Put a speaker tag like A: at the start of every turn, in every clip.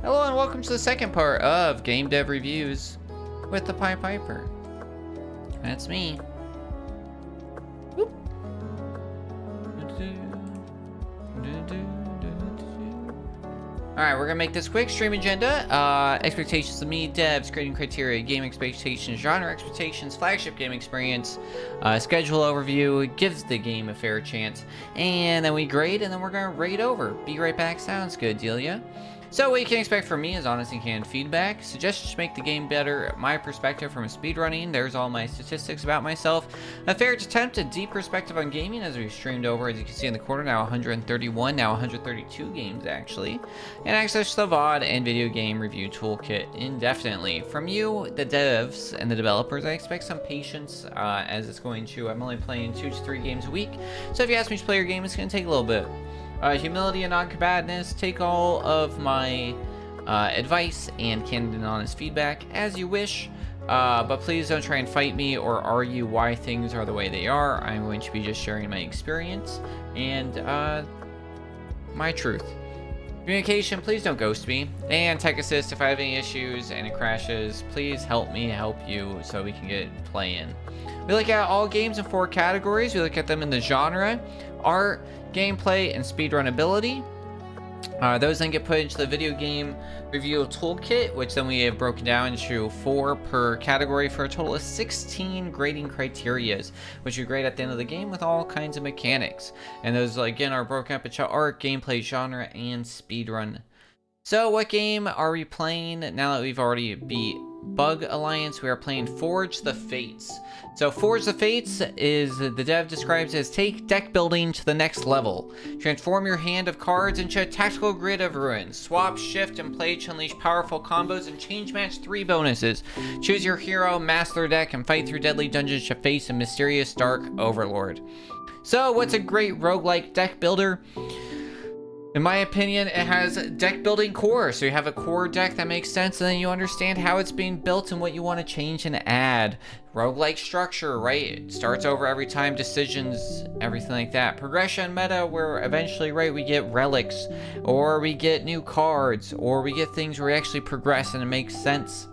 A: Hello and welcome to the second part of Game Dev Reviews with the Pied Piper. That's me. Whoop. Alright, we're gonna make this quick. Stream agenda, expectations of me, devs, grading criteria, game expectations, genre expectations, flagship game experience, schedule overview, gives the game a fair chance, and then we grade, and then we're gonna rate over. Be right back. Sounds good, Delia. So what you can expect from me is honest and candid feedback, suggestions to make the game better, my perspective from speedrunning, there's all my statistics about myself, a fair attempt, a deep perspective on gaming as we've streamed over, as you can see in the corner, now 131, now 132 games actually, and access to the VOD and video game review toolkit indefinitely. From you, the devs and the developers, I expect some patience as it's going to, I'm only playing 2 to 3 games a week, so if you ask me to play your game, it's going to take a little bit. Humility and non-combatantness, take all of my advice and candid and honest feedback as you wish, but please don't try and fight me or argue why things are the way they are. I'm going to be just sharing my experience and my truth. Communication, please don't ghost me. And tech assist, if I have any issues and it crashes, please help me help you so we can get play in. We look at all games in 4 categories. We look at them in the genre, art, gameplay, and speedrun ability. Those then get put into the video game review toolkit, which then we have broken down into 4 per category for a total of 16 grading criterias, which you grade at the end of the game with all kinds of mechanics. And those again are broken up into art, gameplay, genre, and speedrun. So what game are we playing now that we've already beat Bug Alliance? We are playing Forge the Fates. So Forge the Fates is, the dev describes as take deck building to the next level. Transform your hand of cards into a tactical grid of ruins. Swap, shift, and play to unleash powerful combos and change match 3 bonuses. Choose your hero, master deck, and fight through deadly dungeons to face a mysterious dark overlord. So what's a great roguelike deck builder? In my opinion, it has deck building core. So you have a core deck that makes sense, and then you understand how it's being built and what you want to change and add. Roguelike structure, right? It starts over every time, decisions, everything like that. Progression meta, where eventually, right, we get relics, or we get new cards, or we get things where we actually progress and it makes sense.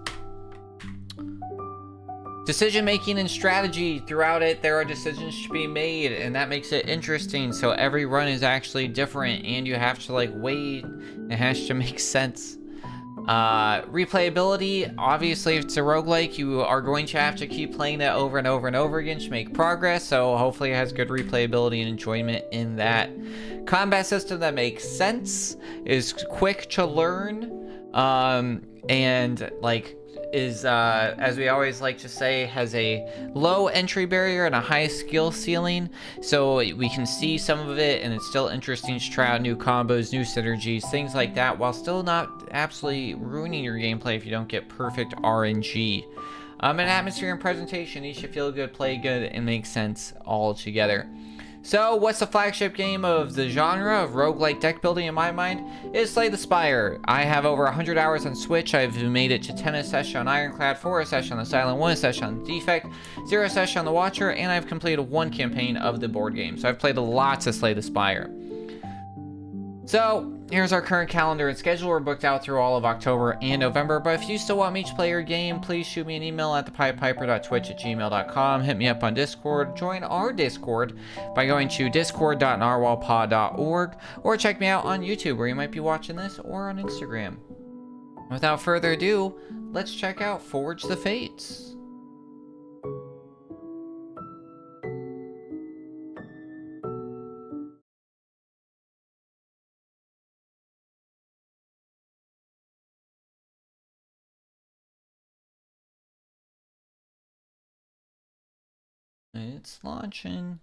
A: Decision making and strategy throughout it, there are decisions to be made, and that makes it interesting. So every run is actually different, and you have to like wait. It has to make sense. Replayability, obviously, if it's a roguelike, you are going to have to keep playing it over and over and over again to make progress. So hopefully, it has good replayability and enjoyment in that. Combat system that makes sense, is quick to learn, and like is as we always like to say, has a low entry barrier and a high skill ceiling, so we can see some of it and it's still interesting to try out new combos, new synergies, things like that, while still not absolutely ruining your gameplay if you don't get perfect RNG. An atmosphere and presentation needs to feel good, play good, and make sense all together. So, what's the flagship game of the genre of roguelike deck building in my mind? Is Slay the Spire. I have over 100 hours on Switch. I've made it to 10 a session on Ironclad, 4 a session on the Silent, 1 a session on Defect, 0 a session on the Watcher, and I've completed 1 campaign of the board game. So I've played lots of Slay the Spire. So, here's our current calendar and schedule. We're booked out through all of October and November, but if you still want me to play your game, please shoot me an email at thepiedpiper.twitch@gmail.com. Hit me up on Discord. Join our Discord by going to discord.narwhalpod.org, or check me out on YouTube, where you might be watching this, or on Instagram. Without further ado, let's check out Forge the Fates. It's launching.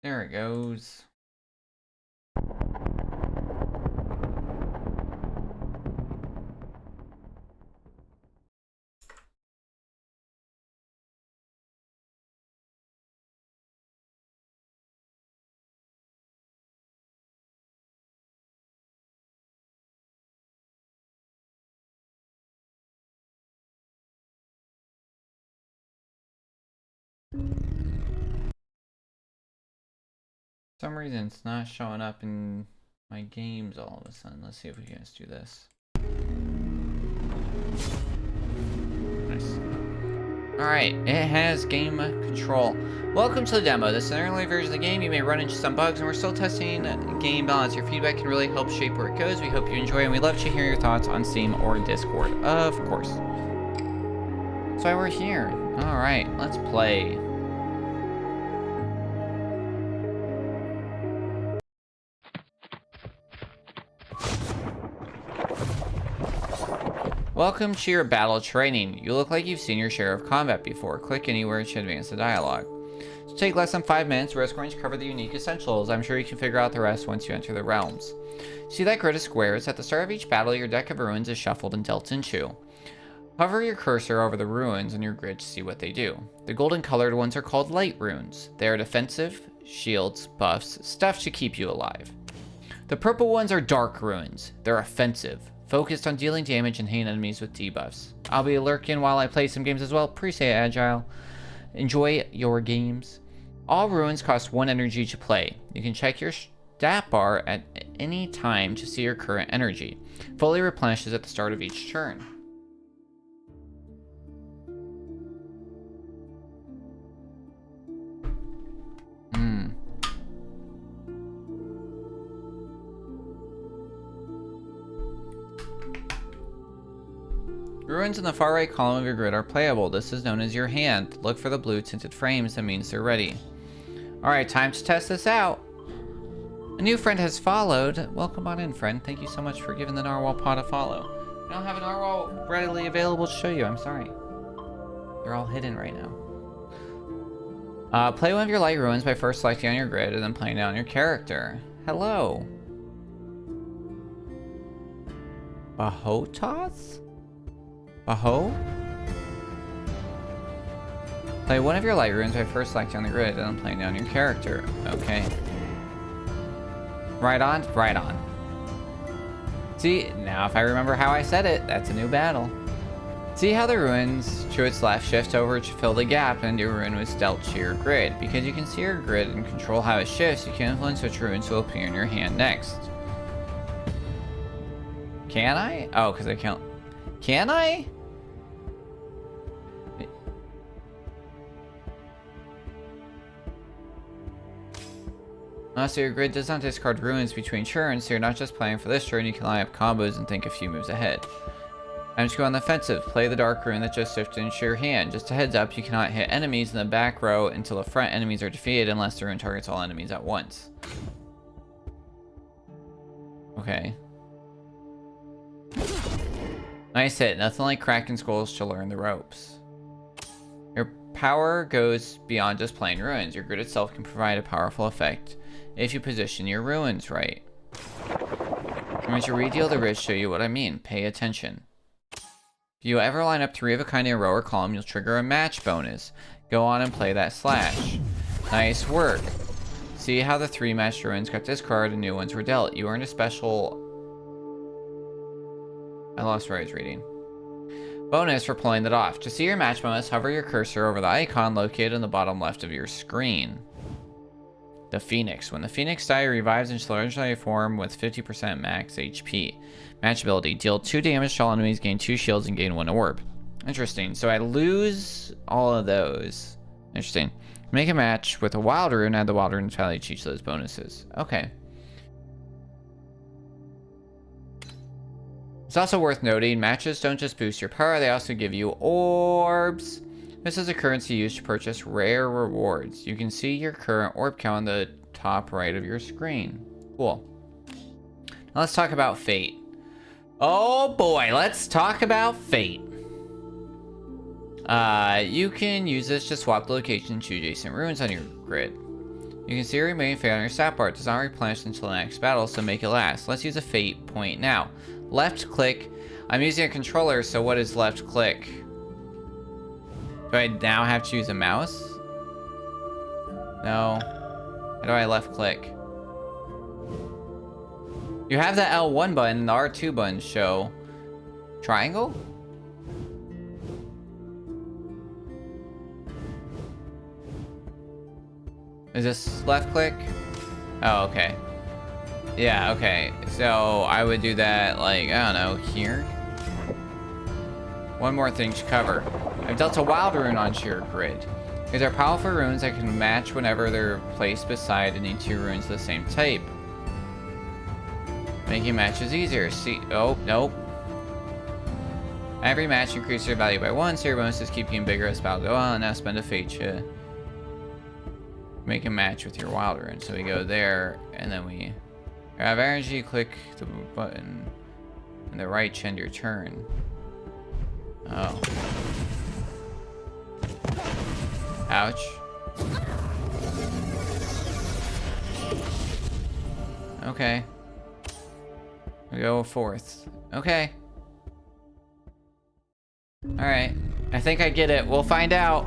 A: There it goes. For some reason it's not showing up in my games all of a sudden. Let's see if we can just do this. Nice. Alright, it has game control. Welcome to the demo. This is an early version of the game. You may run into some bugs, and we're still testing game balance. Your feedback can really help shape where it goes. We hope you enjoy, and we'd love to hear your thoughts on Steam or Discord, of course. That's why we're here. Alright, let's play. Welcome to your battle training. You look like you've seen your share of combat before. Click anywhere to advance the dialogue. To take less than 5 minutes, we're going to cover the unique essentials. I'm sure you can figure out the rest once you enter the realms. See that grid of squares? At the start of each battle, your deck of runes is shuffled and dealt into. Hover your cursor over the runes on your grid to see what they do. The golden colored ones are called light runes. They are defensive, shields, buffs, stuff to keep you alive. The purple ones are dark runes. They're offensive, focused on dealing damage and hitting enemies with debuffs. I'll be lurking while I play some games as well. Appreciate it, Agile. Enjoy your games. All runes cost 1 energy to play. You can check your stat bar at any time to see your current energy. Fully replenishes at the start of each turn. Runes in the far right column of your grid are playable. This is known as your hand. Look for the blue tinted frames. That means they're ready. Alright, time to test this out. A new friend has followed. Welcome on in, friend. Thank you so much for giving the narwhal pod a follow. I don't have a narwhal readily available to show you. I'm sorry. They're all hidden right now. Play one of your light runes by first selecting on your grid and then playing it on your character. Hello. Bahototh? Baho? Play one of your light runes by first selecting on the grid and then playing it on your character. Okay. Right on? Right on. See, now if I remember how I said it, that's a new battle. See how the runes to its left shift over to fill the gap and a new rune was dealt to your grid. Because you can see your grid and control how it shifts, you can influence which runes will appear in your hand next. Can I? Oh, because I can't. Can I? So your grid does not discard runes between turns, so you're not just playing for this turn, you can line up combos and think a few moves ahead. Time to go on the offensive. Play the dark rune that just shifted into your hand. Just a heads up, you cannot hit enemies in the back row until the front enemies are defeated unless the rune targets all enemies at once. Okay. Nice hit. Nothing like cracking skulls to learn the ropes. Your power goes beyond just plain runes. Your grid itself can provide a powerful effect if you position your runes right. I'm going to redeal the grid to show you what I mean. Pay attention. If you ever line up 3 of a kind in a row or column, you'll trigger a match bonus. Go on and play that slash. Nice work. See how the 3 matched runes got discarded and new ones were dealt. You earned a special... I lost where I was reading. Bonus for pulling that off. To see your match bonus, hover your cursor over the icon located on the bottom left of your screen. The Phoenix. When the Phoenix die, revives into the legendary form with 50% max HP. Match ability. Deal 2 damage to all enemies, gain 2 shields, and gain 1 orb. Interesting. So I lose all of those. Interesting. Make a match with a wild rune, add the wild rune value to each of those bonuses. Okay. It's also worth noting, matches don't just boost your power, they also give you orbs. This is a currency used to purchase rare rewards. You can see your current orb count on the top right of your screen. Cool. Now let's talk about fate. Oh boy, let's talk about fate. You can use this to swap the location to adjacent runes on your grid. You can see your remaining fate on your stat bar. It does not replenish until the next battle, so make it last. Let's use a fate point now. Left click. I'm using a controller, so what is left click? Do I now have to use a mouse? No. How do I left click? You have the L1 button and the R2 button show. Triangle? Is this left click? Oh, okay. Yeah, okay. So I would do that, like, I don't know, here? One more thing to cover. I've dealt a wild rune onto your grid. These are powerful runes that can match whenever they're placed beside any two runes of the same type. Making matches easier. See, oh, nope. Every match increases your value by 1, so your bonuses keep getting bigger as battle go on. Now spend a fate to make a match with your wild rune. So we go there, and then we grab energy, click the button, and the right to end your turn. Oh. Ouch. Okay. We go fourth. Okay. Alright. I think I get it. We'll find out.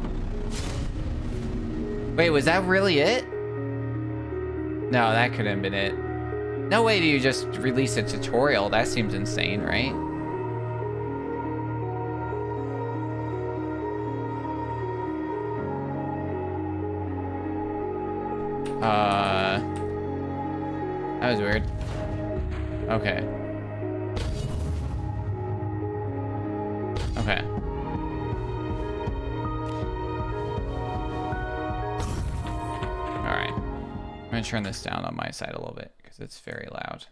A: Wait, was that really it? No, that couldn't have been it. No way do you just release a tutorial. That seems insane, right? That was weird. Okay. Okay. Alright. I'm gonna turn this down on my side a little bit because it's very loud.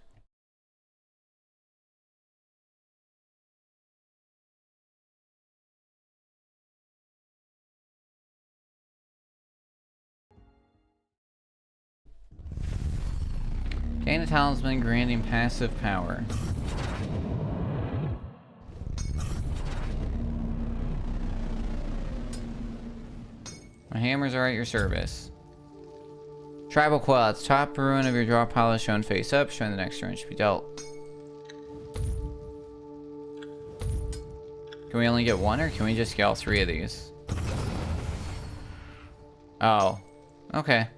A: Gain a talisman granting passive power. My hammers are at your service. Tribal Coil. At the top ruin of your draw pile is shown face up, showing the next turn should be dealt. Can we only get one, or can we just get all three of these? Oh. Okay.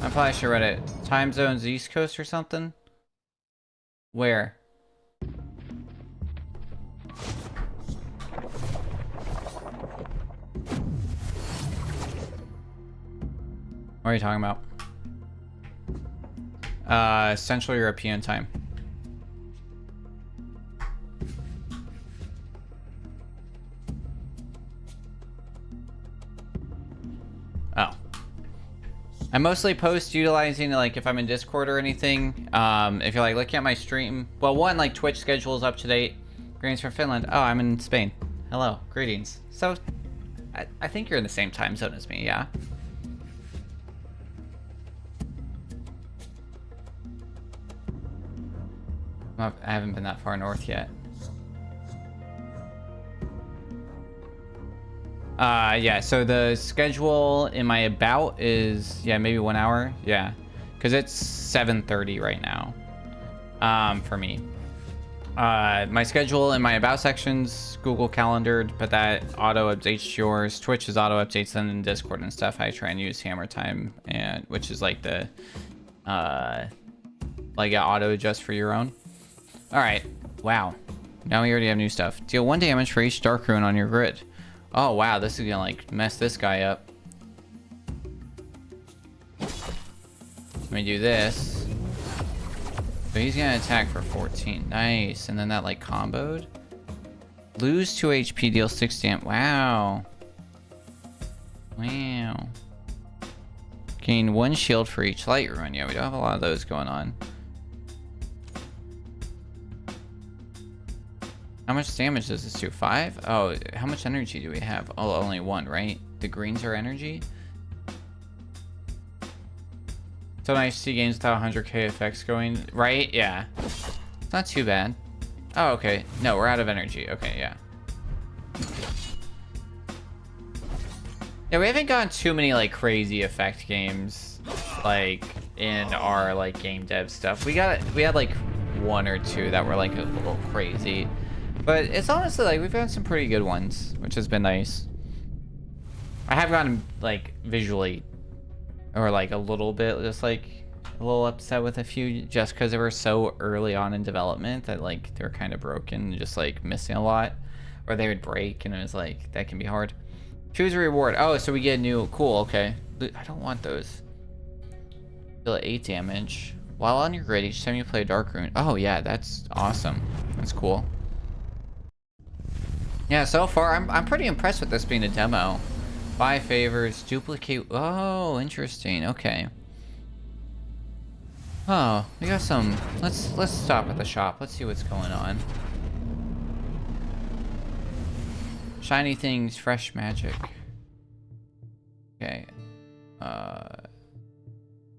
A: I probably should read it. Time zones East Coast or something? Where? What are you talking about? Central European time. Oh. I mostly post utilizing, like, if I'm in Discord or anything. If you're, like, looking at my stream. Well, one, like, Twitch schedule is up to date. Greetings from Finland. Oh, I'm in Spain. Hello. Greetings. So, I think you're in the same time zone as me, yeah? I haven't been that far north yet. Yeah, so the schedule in my about is, yeah, maybe 1 hour. Yeah, because it's 7:30 right now, for me. My schedule in my about section's Google calendared, but that auto updates yours. Twitch is auto updates, and in Discord and stuff, I try and use hammer time, and which is like the, like an auto adjust for your own. All right, wow. Now we already have new stuff. Deal 1 damage for each dark rune on your grid. Oh wow, this is gonna like mess this guy up. Let me do this. So he's gonna attack for 14. Nice. And then that like comboed. Lose 2 HP, deal 6 damage. Wow. Wow. Gain 1 shield for each light rune. Yeah, we don't have a lot of those going on. How much damage does this do? 5? Oh, how much energy do we have? Oh, only 1, right? The greens are energy? So nice to see games without 100k effects going, right? Yeah. It's not too bad. Oh, okay. No, we're out of energy. Okay, yeah. Yeah, we haven't gotten too many, like, crazy effect games, like, in our, like, game dev stuff. We had, like, 1 or 2 that were, like, a little crazy. But it's honestly, like, we've gotten some pretty good ones, which has been nice. I have gotten, like, visually, or, like, a little bit, just, like, a little upset with a few, just because they were so early on in development that, like, they were kind of broken, just, like, missing a lot. Or they would break, and it was, like, that can be hard. Choose a reward. Oh, so we get a new, cool, okay. I don't want those. Deal 8 damage. While on your grid, each time you play a Dark Rune. Oh yeah, that's awesome. That's cool. Yeah, so far I'm pretty impressed with this being a demo. 5 favors, duplicate. Oh, interesting. Okay. Oh, we got some. Let's stop at the shop. Let's see what's going on. Shiny things, fresh magic. Okay.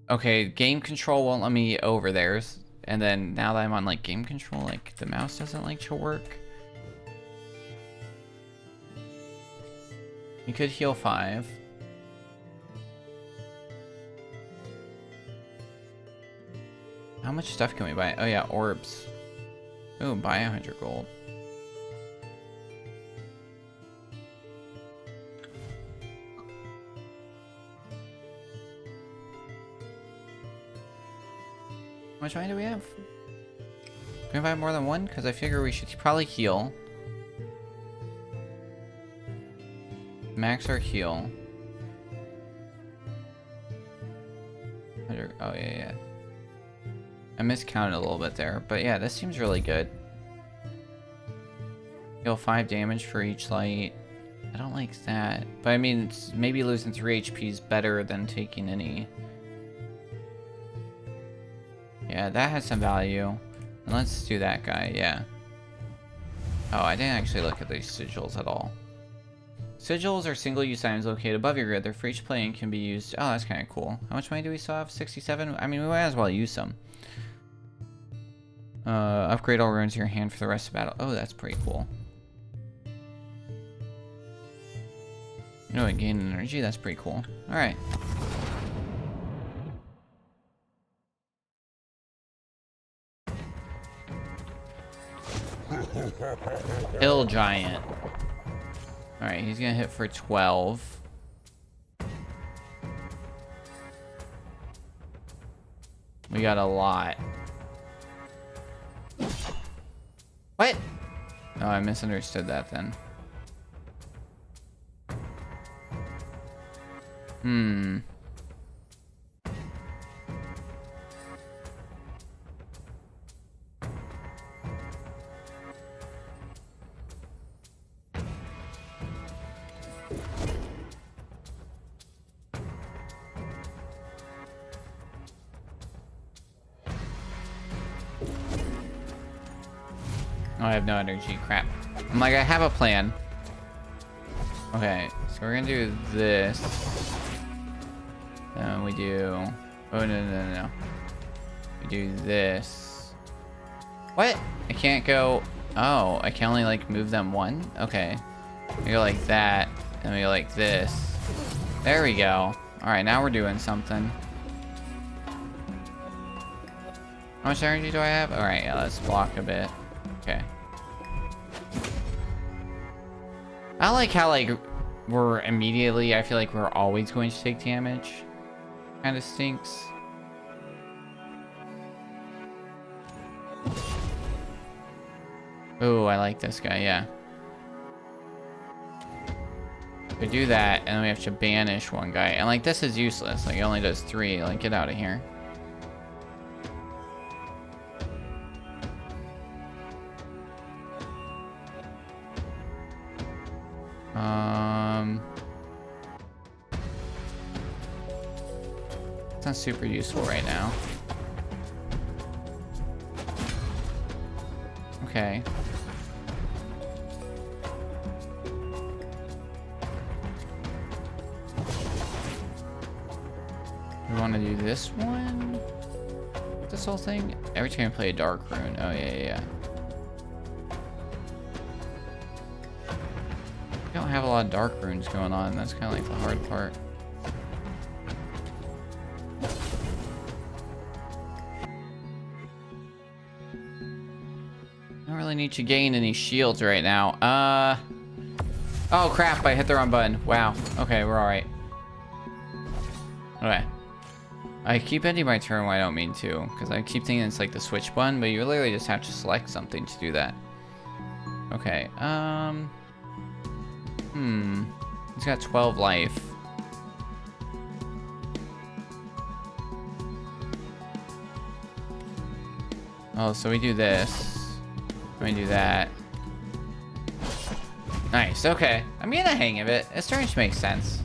A: Okay, game control won't let me over theirs. And then now that I'm on like game control, like the mouse doesn't like to work. You could heal 5. How much stuff can we buy? Oh yeah, orbs. Ooh, buy 100 gold. How much money do we have? Can we buy more than one? Because I figure we should probably heal. Max our heal. Oh, yeah. I miscounted a little bit there. But yeah, this seems really good. Heal 5 damage for each light. I don't like that. But I mean, maybe losing 3 HP is better than taking any. Yeah, that has some value. And let's do that guy, yeah. Oh, I didn't actually look at these sigils at all. Sigils are single-use items located above your grid. They're free to play and can be used. Oh, that's kind of cool. How much money do we still have? 67? I mean, we might as well use some. Upgrade all runes to your hand for the rest of battle. Oh, that's pretty cool. You know what? Gain energy? That's pretty cool. Alright. Hill Giant. Alright, he's gonna hit for 12. We got a lot. What? Oh, I misunderstood that then. Oh, I have no energy. Crap. I'm like, I have a plan. Okay, so we're gonna do this. Then we do... Oh, no. We do this. What? I can't go... Oh, I can only, like, move them one? Okay. We go like that, and we go like this. There we go. Alright, now we're doing something. How much energy do I have? Alright, yeah, let's block a bit. Okay. I like how, like, we're immediately, I feel like we're always going to take damage. Kinda stinks. Oh, I like this guy, yeah. We do that, and then we have to banish one guy. And, like, this is useless. Like, it only does 3. Like, get out of here. It's not super useful right now. Okay. We want to do this one? This whole thing? Every time I play a dark rune. Oh, yeah. We don't have a lot of dark runes going on. That's kind of like the hard part. I don't really need to gain any shields right now. Oh crap, I hit the wrong button. Wow. Okay, we're alright. Okay. I keep ending my turn when I don't mean to, because I keep thinking it's like the switch button, but you literally just have to select something to do that. Okay, he's got 12 life. Oh, so we do this. We do that. Nice, okay. I'm getting the hang of it. It's starting to make sense.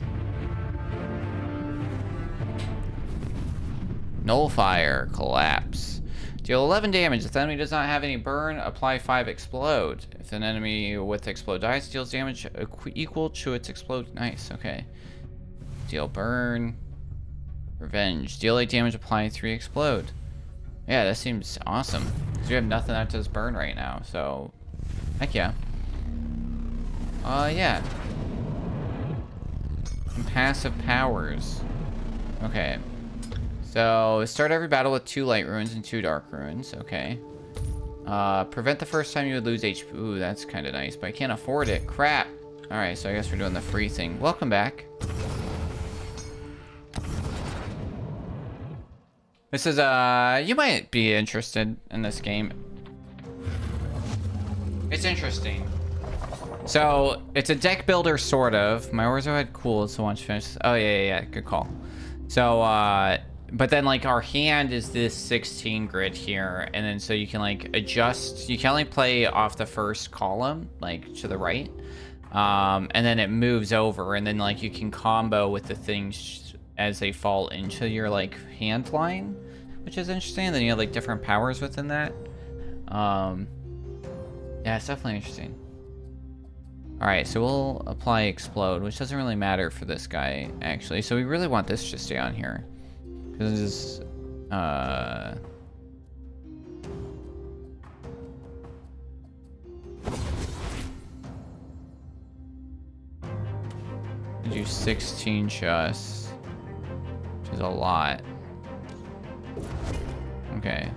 A: Nullfire, collapse. Deal 11 damage. If the enemy does not have any burn, apply 5 explode. If an enemy with explode dies, deals damage equal to its explode. Nice, okay. Deal burn. Revenge. Deal 8 damage, apply 3 explode. Yeah, that seems awesome. Because we have nothing that does burn right now, so... Heck yeah. Yeah. Some passive powers. Okay. So, start every battle with 2 light runes and 2 dark runes. Okay. Prevent the first time you would lose HP. Ooh, that's kind of nice, but I can't afford it. Crap. Alright, so I guess we're doing the free thing. Welcome back. This is, you might be interested in this game. It's interesting. So, it's a deck builder, sort of. My Orzo had cool, so once finished. Oh, yeah, good call. So, but then, like, our hand is this 16 grid here, and then so you can, like, adjust. You can only play off the first column, like, to the right. And then it moves over, and then, like, you can combo with the things as they fall into your, like, hand line, which is interesting. And then you have, like, different powers within that. Yeah, it's definitely interesting. Alright, so we'll apply explode, which doesn't really matter for this guy, actually. So we really want this to stay on here. Because this is, do 16 shots, which is a lot. Okay.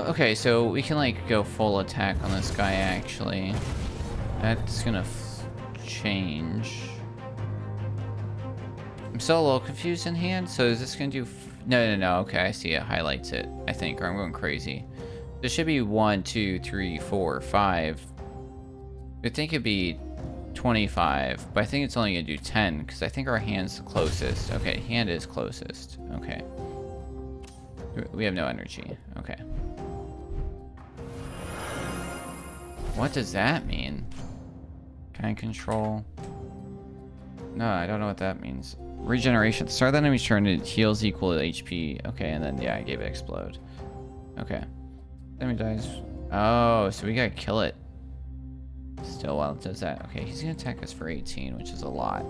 A: Okay, so we can, like, go full attack on this guy, actually. That's gonna change. I'm still a little confused in hand, so is this gonna do... No, okay, I see it. Highlights it, I think, or I'm going crazy. There should be 1, 2, 3, 4, 5. I think it'd be 25, but I think it's only gonna do 10, because I think our hand's the closest. Okay, hand is closest. Okay. We have no energy. Okay. What does that mean? Kind control. No, I don't know what that means. Regeneration. Start the enemy's turn. It heals equal to HP. Okay, and then, yeah, I gave it explode. Okay. Enemy dies. Oh, so we gotta kill it. Still while it does that. Okay, he's gonna attack us for 18, which is a lot.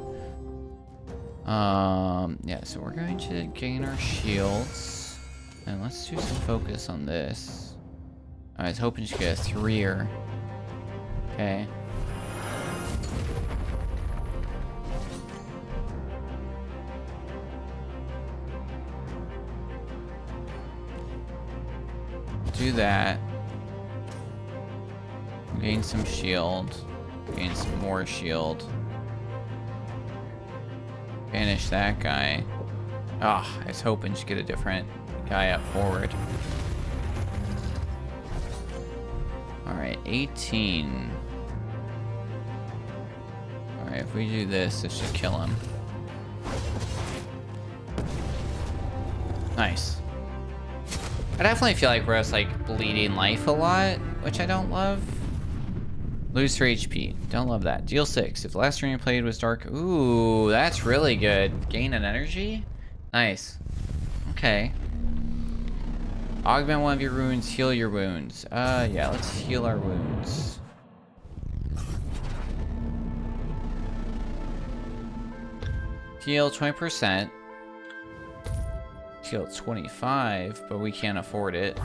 A: Yeah, so we're going to gain our shields. And let's do some focus on this. I was hoping to get a 3-er. Okay. Do that. Gain some shield. Gain some more shield. Banish that guy. Ah, I was hoping to get a different guy up forward. Alright, 18. Alright, if we do this, this should kill him. Nice. I definitely feel like we're just, like, bleeding life a lot, which I don't love. Lose 3 HP. Don't love that. Deal 6. If the last turn you played was dark... Ooh, that's really good. Gain an energy? Nice. Okay. Augment one of your wounds. Heal your wounds. Yeah, let's heal our wounds. Heal 20%. Heal 25, but we can't afford it.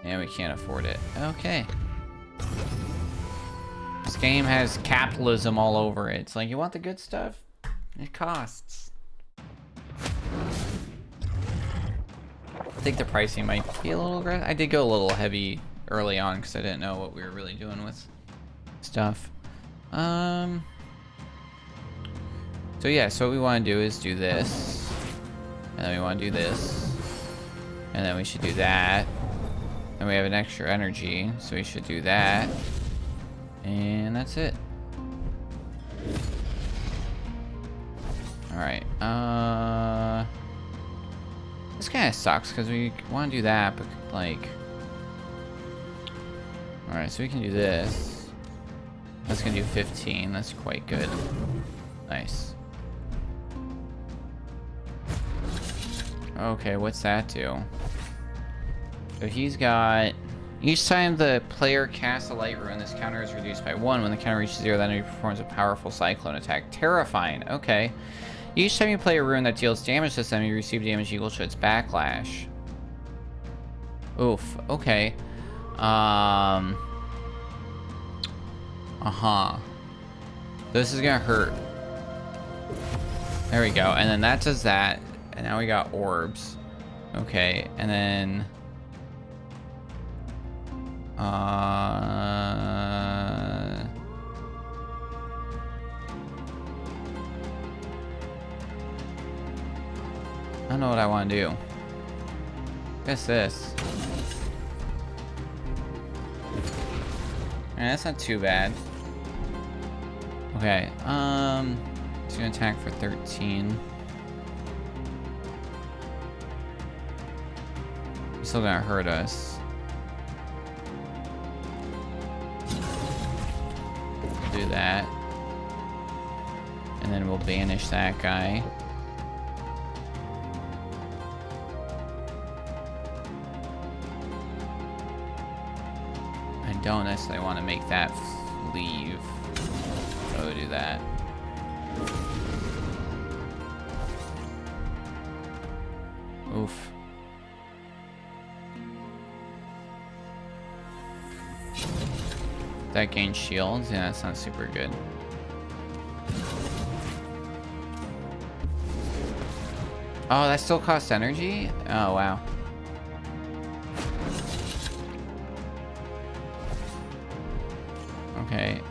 A: Yeah, we can't afford it. Okay. This game has capitalism all over it. It's like, you want the good stuff? It costs. I think the pricing might be a little aggressive. I did go a little heavy early on because I didn't know what we were really doing with stuff. So yeah, so what we want to do is do this. And then we want to do this. And then we should do that. And we have an extra energy, so we should do that. And that's it. Alright, this kind of sucks, because we want to do that, but, like... Alright, so we can do this. That's gonna do 15, that's quite good. Nice. Okay, what's that do? So he's got... Each time the player casts a light rune, this counter is reduced by 1. When the counter reaches 0, the enemy performs a powerful cyclone attack. Terrifying. Okay. Each time you play a rune that deals damage to this enemy, you receive damage equal to its backlash. Oof. Okay. This is gonna hurt. There we go. And then that does that. And now we got orbs. Okay. And then... I don't know what I want to do. Guess this. That's not too bad. Okay, he's gonna attack for 13. He's still gonna hurt us. Do that. And then we'll banish that guy. I don't necessarily want to make that leave. So we'll do that. Oof. That gains shields? Yeah, that's not super good. Oh, that still costs energy? Oh, wow. Okay,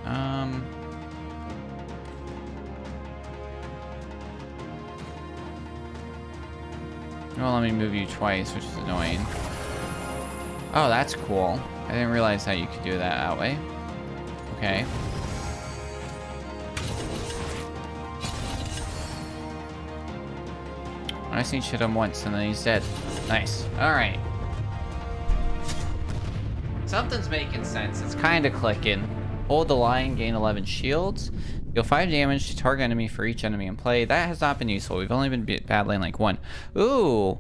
A: well, let me move you twice, which is annoying. Oh, that's cool. I didn't realize that you could do that way. Okay. I just need to hit him once and then he's dead. Nice. Alright. Something's making sense. It's kind of clicking. Hold the line, gain 11 shields. Deal 5 damage to target enemy for each enemy in play. That has not been useful. We've only been battling like 1. Ooh.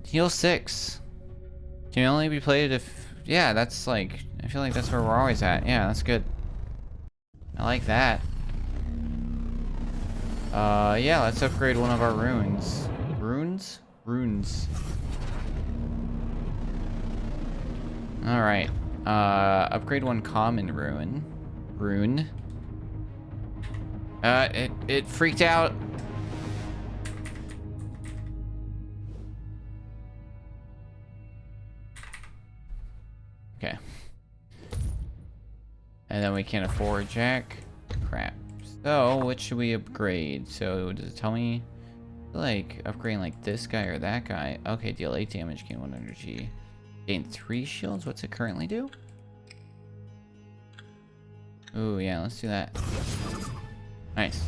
A: Heal 6. Can only be played if... Yeah, that's like... I feel like that's where we're always at. Yeah, that's good. I like that. Yeah, let's upgrade one of our runes. Runes? Runes. Alright. Upgrade one common rune. It freaked out. Okay. And then we can't afford jack. Crap. So, what should we upgrade? So, does it tell me, like, upgrading like this guy or that guy? Okay, deal 8 damage, gain 1 energy. Gain 3 shields? What's it currently do? Ooh, yeah, let's do that. Nice.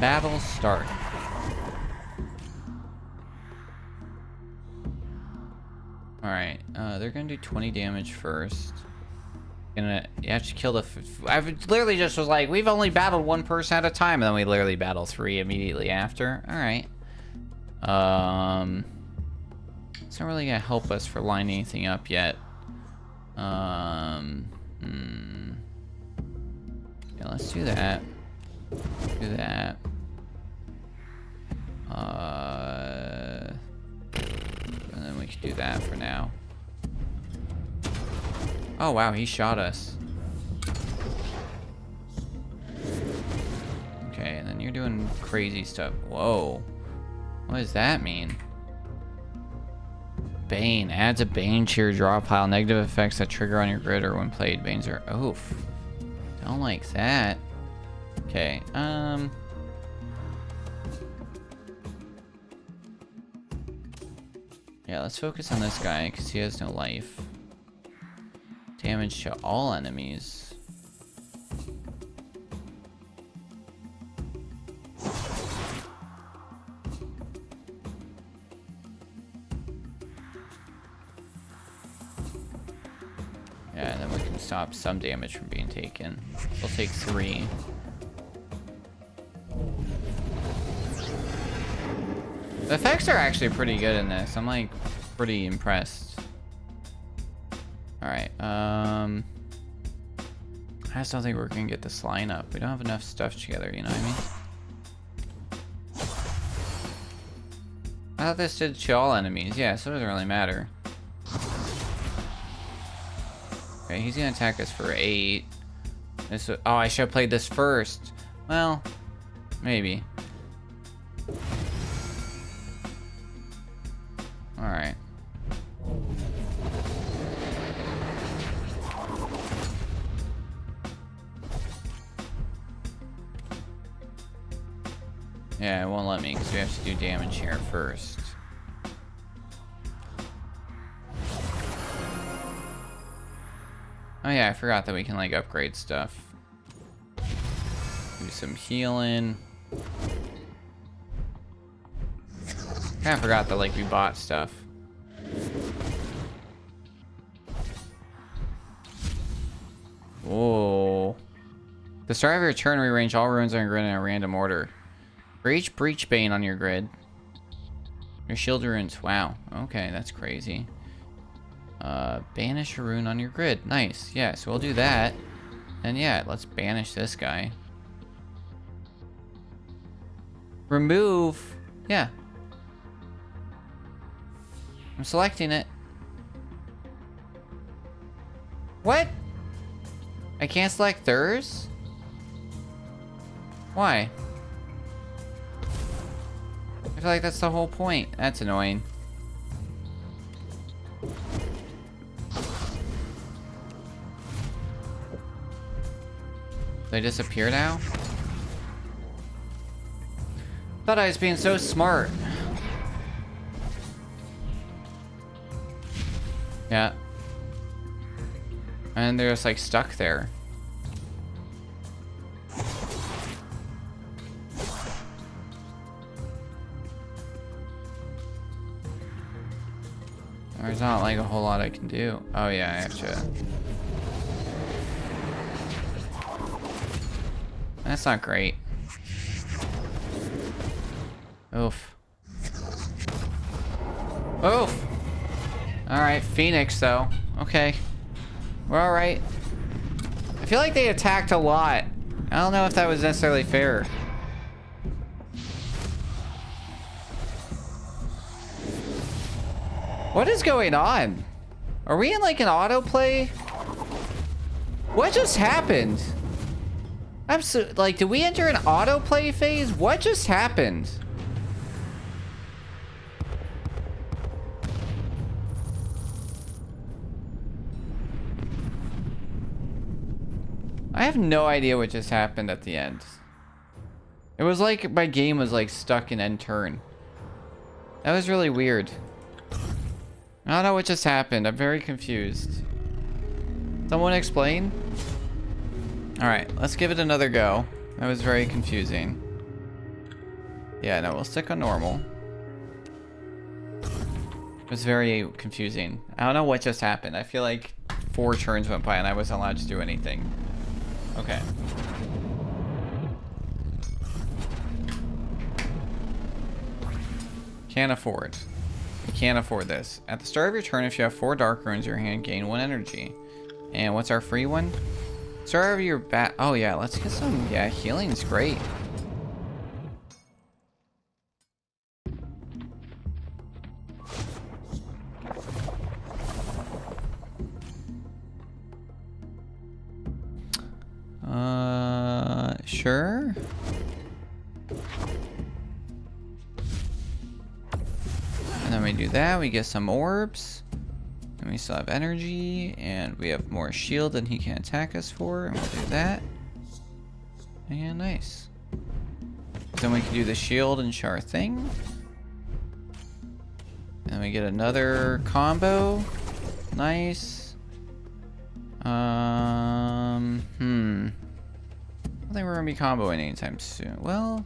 A: Battle start. Alright, they're gonna do 20 damage first. You have to kill the... I literally just was like, we've only battled one person at a time, and then we literally battle 3 immediately after. Alright. It's not really gonna help us for lining anything up yet. Yeah, let's do that. Do that. And then we can do that for now. Oh wow, he shot us. Okay, and then you're doing crazy stuff. Whoa. What does that mean? Bane. Adds a Bane to your draw pile. Negative effects that trigger on your grid or when played. Banes are... Oof. Don't like that. Okay, yeah, let's focus on this guy, because he has no life. Damage damage to all enemies. Yeah, and then we can stop some damage from being taken. We'll take 3. The effects are actually pretty good in this. I'm like pretty impressed. Alright, I just don't think we're gonna get this line up. We don't have enough stuff together, you know what I mean? I thought this did to all enemies. Yeah, so it doesn't really matter. Okay, he's gonna attack us for 8. This, oh, I should have played this first. Well, maybe. Alright. Yeah, it won't let me because we have to do damage here first. Oh yeah, I forgot that we can like upgrade stuff. Do some healing. Kinda forgot that like we bought stuff. Whoa. The start of your turn, rearrange all runes on your grid in a random order. For each breach bane on your grid, your shield runes. Wow. Okay, that's crazy. Banish a rune on your grid. Nice. Yeah, so we'll do that. And yeah, let's banish this guy. Remove. Yeah. I'm selecting it. What? I can't select theirs? Why? I feel like that's the whole point. That's annoying. They disappear now? Thought I was being so smart. Yeah. And they're just like stuck there. There's not like a whole lot I can do. Oh yeah, I have to. That's not great. Oof. Oof! Alright, Phoenix though. Okay. We're alright. I feel like they attacked a lot. I don't know if that was necessarily fair. What is going on? Are we in like an autoplay? What just happened? I'm so like, did we enter an autoplay phase? What just happened? I have no idea what just happened at the end. It was like my game was like stuck in end turn. That was really weird. I don't know what just happened. I'm very confused. Someone explain? Alright, let's give it another go. That was very confusing. Yeah, no, we'll stick on normal. It was very confusing. I don't know what just happened. I feel like 4 turns went by and I wasn't allowed to do anything. Okay. Can't afford. You can't afford this. At the start of your turn, if you have 4 dark runes in your hand, gain 1 energy. And what's our free one? Start of your bat. Oh yeah, let's get some. Yeah, healing's great. Sure. And then we do that, we get some orbs. And we still have energy, and we have more shield than he can attack us for, and we'll do that. And nice. Then we can do the shield and char thing. And we get another combo. Nice. I don't think we're gonna be comboing anytime soon. Well,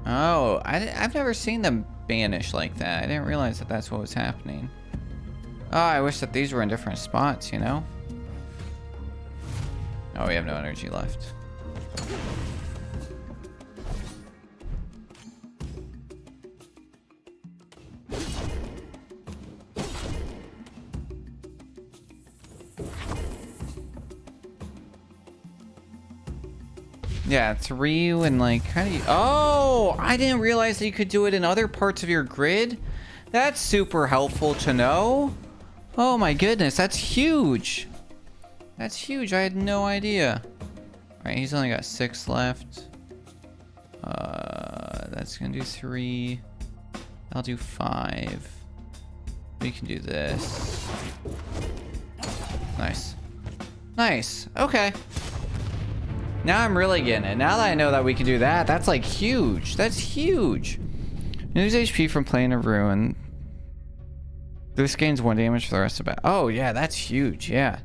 A: oh, I've never seen them banish like that. I didn't realize that that's what was happening. Oh, I wish that these were in different spots, you know? Oh, we have no energy left. Yeah, it's Ryu and like kind of. Oh, I didn't realize that you could do it in other parts of your grid. That's super helpful to know. Oh my goodness, that's huge. That's huge. I had no idea. All right, he's only got 6 left. That's gonna do 3. I'll do 5. We can do this. Nice. Nice. Okay. Now I'm really getting it. Now that I know that we can do that, that's like huge. That's huge. Lose HP from playing a ruin. This gains 1 damage for the rest of it. Oh yeah, that's huge. Yeah.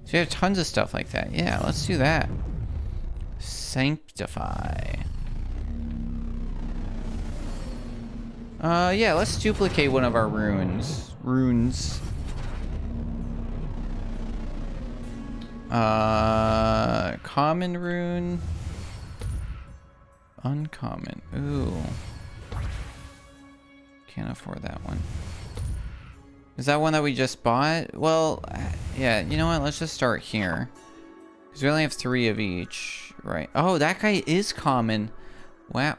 A: So you have tons of stuff like that. Yeah, let's do that. Sanctify. Yeah, let's duplicate one of our runes. Common rune. Uncommon. Ooh. Can't afford that one. Is that one that we just bought? Well, yeah, you know what? Let's just start here. Because we only have 3 of each. Right. Oh, that guy is common. Wow.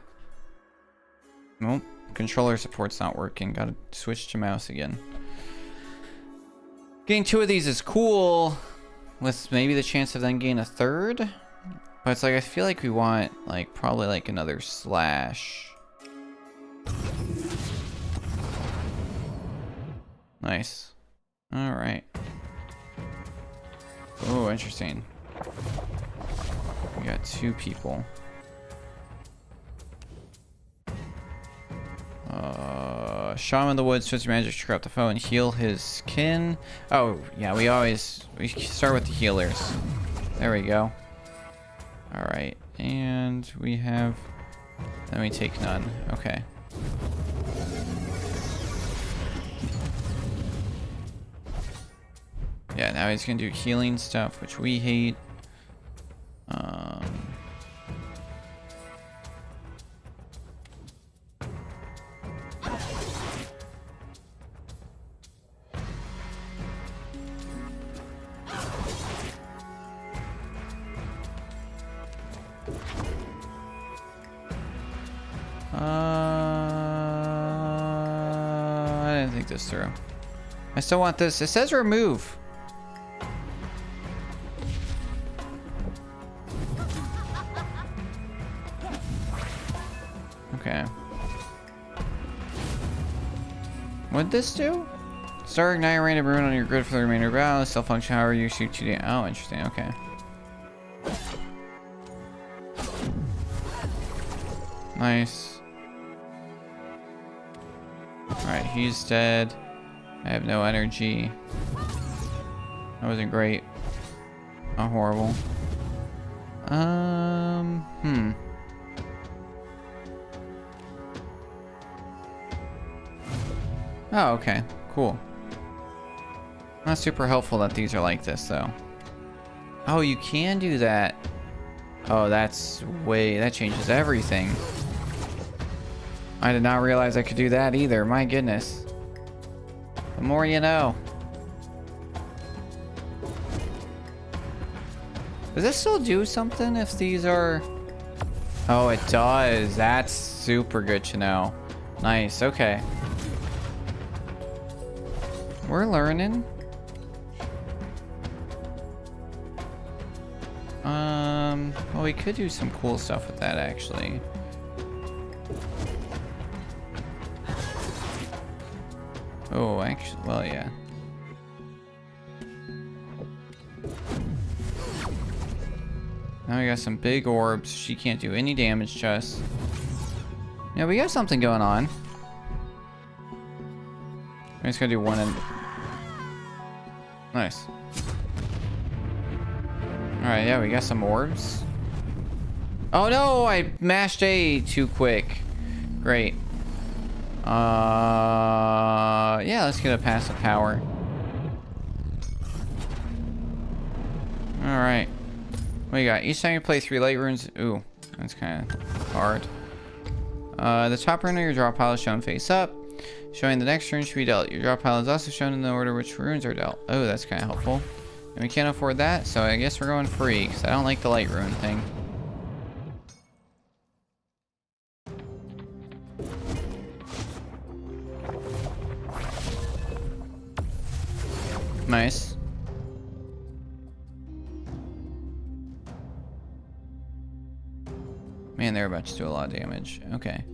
A: Nope. Controller support's not working. Gotta switch to mouse again. Getting 2 of these is cool. With maybe the chance of then getting a 3rd. But it's like, I feel like we want, like, probably like another slash. Nice. Alright. Oh, interesting. We got 2 people. Shaman of the Woods, switch magic to corrupt the foe and heal his kin. Oh, yeah, we start with the healers. There we go. Alright, and we have... Then we take none. Okay. Yeah, now he's gonna do healing stuff, which we hate. I didn't think this through. I still want this. It says remove. Okay. What'd this do? Start igniting random rune on your grid for the remainder of the battle. Still function however you shoot 2 damage. Oh, interesting. Okay. Nice. Alright, he's dead. I have no energy. That wasn't great. Not horrible. Oh, okay. Cool. Not super helpful that these are like this, though. Oh, you can do that. Oh, that's way... That changes everything. I did not realize I could do that either. My goodness. The more you know. Does this still do something if these are... Oh, it does. That's super good to know. Nice. Okay. We're learning. Well, we could do some cool stuff with that, actually. Oh, actually, well, yeah. Now we got some big orbs. She can't do any damage to us. Yeah, we got something going on. I'm just gonna do one and... Nice. Alright, yeah, we got some orbs. Oh no, I mashed A too quick. Great. Yeah, let's get a passive power. Alright. What do you got? Each time you play 3 light runes... Ooh, that's kind of hard. The top rune of your draw pile is shown face up, showing the next rune should be dealt. Your draw pile is also shown in the order which runes are dealt. Oh, that's kind of helpful. And we can't afford that, so I guess we're going free, because I don't like the light rune thing. Nice. Man, they're about to do a lot of damage. Okay.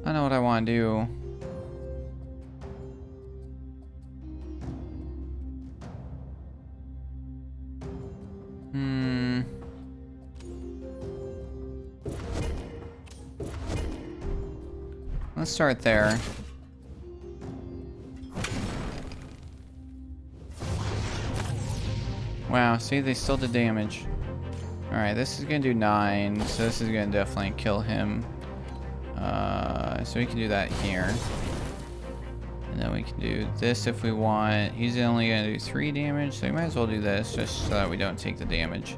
A: I know what I want to do. Let's start there. Wow, see, they still did damage. Alright, this is gonna do 9, so this is gonna definitely kill him. So we can do that here. And then we can do this if we want. He's only gonna do 3 damage, so we might as well do this just so that we don't take the damage.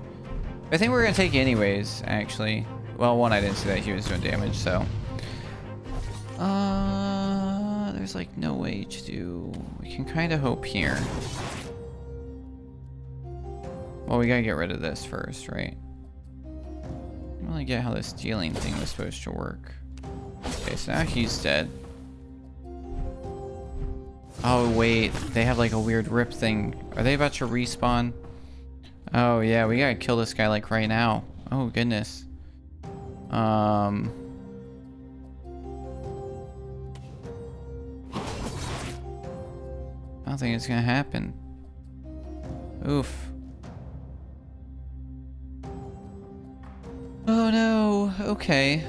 A: I think we're gonna take anyways, actually. Well, one, I didn't see that he was doing damage, so. There's like no way to do... We can kind of hope here. Well, we gotta get rid of this first, right? I don't really get how this dealing thing was supposed to work. Okay, so now he's dead. Oh, wait. They have like a weird rip thing. Are they about to respawn? Oh, yeah. We gotta kill this guy like right now. Oh, goodness. I don't think it's gonna happen. Oof. Oh no. Okay.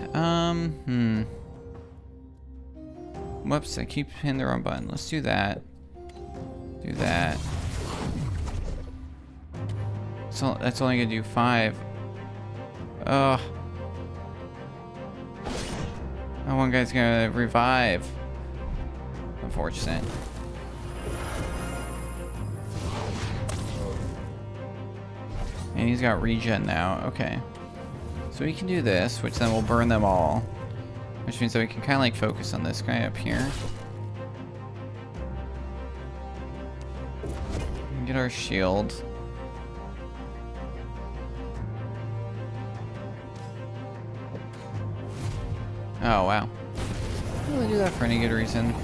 A: Whoops, I keep hitting the wrong button. Let's do that. Do that. So that's only gonna do 5. Ugh. That one guy's gonna revive. Unfortunate. And he's got regen now. Okay. So we can do this, which then will burn them all. Which means that we can kind of like focus on this guy up here. And get our shield. Oh, wow. I don't really do that for any good reason.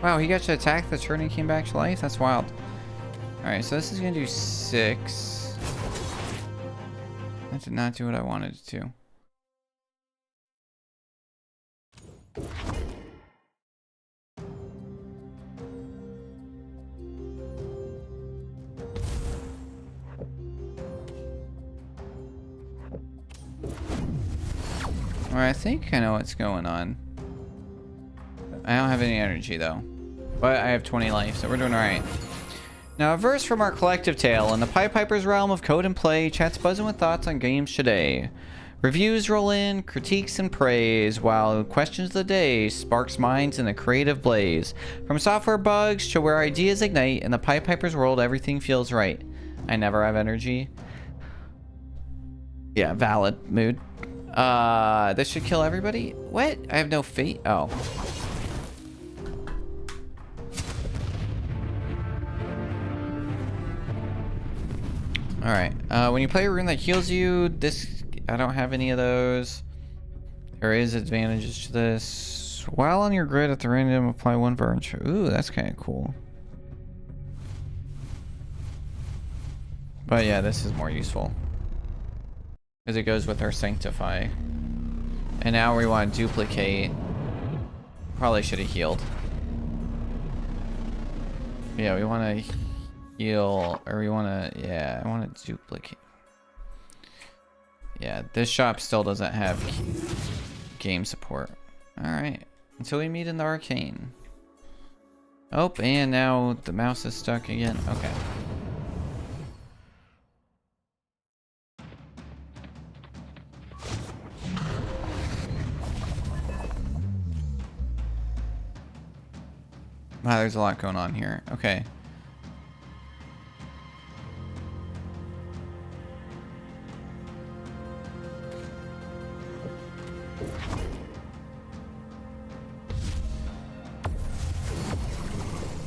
A: Wow, he got to attack the turn and came back to life? That's wild. Alright, so this is going to do 6. That did not do what I wanted it to. Alright, I think I know what's going on. I don't have any energy though. But I have 20 life, so we're doing alright. Now, a verse from our collective tale. In the Pied Piper's realm of code and play, chat's buzzing with thoughts on games today. Reviews roll in, critiques and praise, while questions of the day sparks minds in a creative blaze. From software bugs to where ideas ignite, in the Pied Piper's world, everything feels right. I never have energy. Yeah, valid mood. This should kill everybody? What? I have no fate? Oh. Alright, when you play a rune that heals you, this... I don't have any of those. There is advantages to this. While on your grid at the random, apply 1 burn. Ooh, that's kind of cool. But yeah, this is more useful. Because it goes with our Sanctify. And now we want to duplicate. Probably should have healed. Yeah, we want to heal, or we want to, yeah, I want to duplicate. Yeah, this shop still doesn't have game support. Alright, until we meet in the arcane. Oh, and now the mouse is stuck again. Okay. Wow, there's a lot going on here. Okay.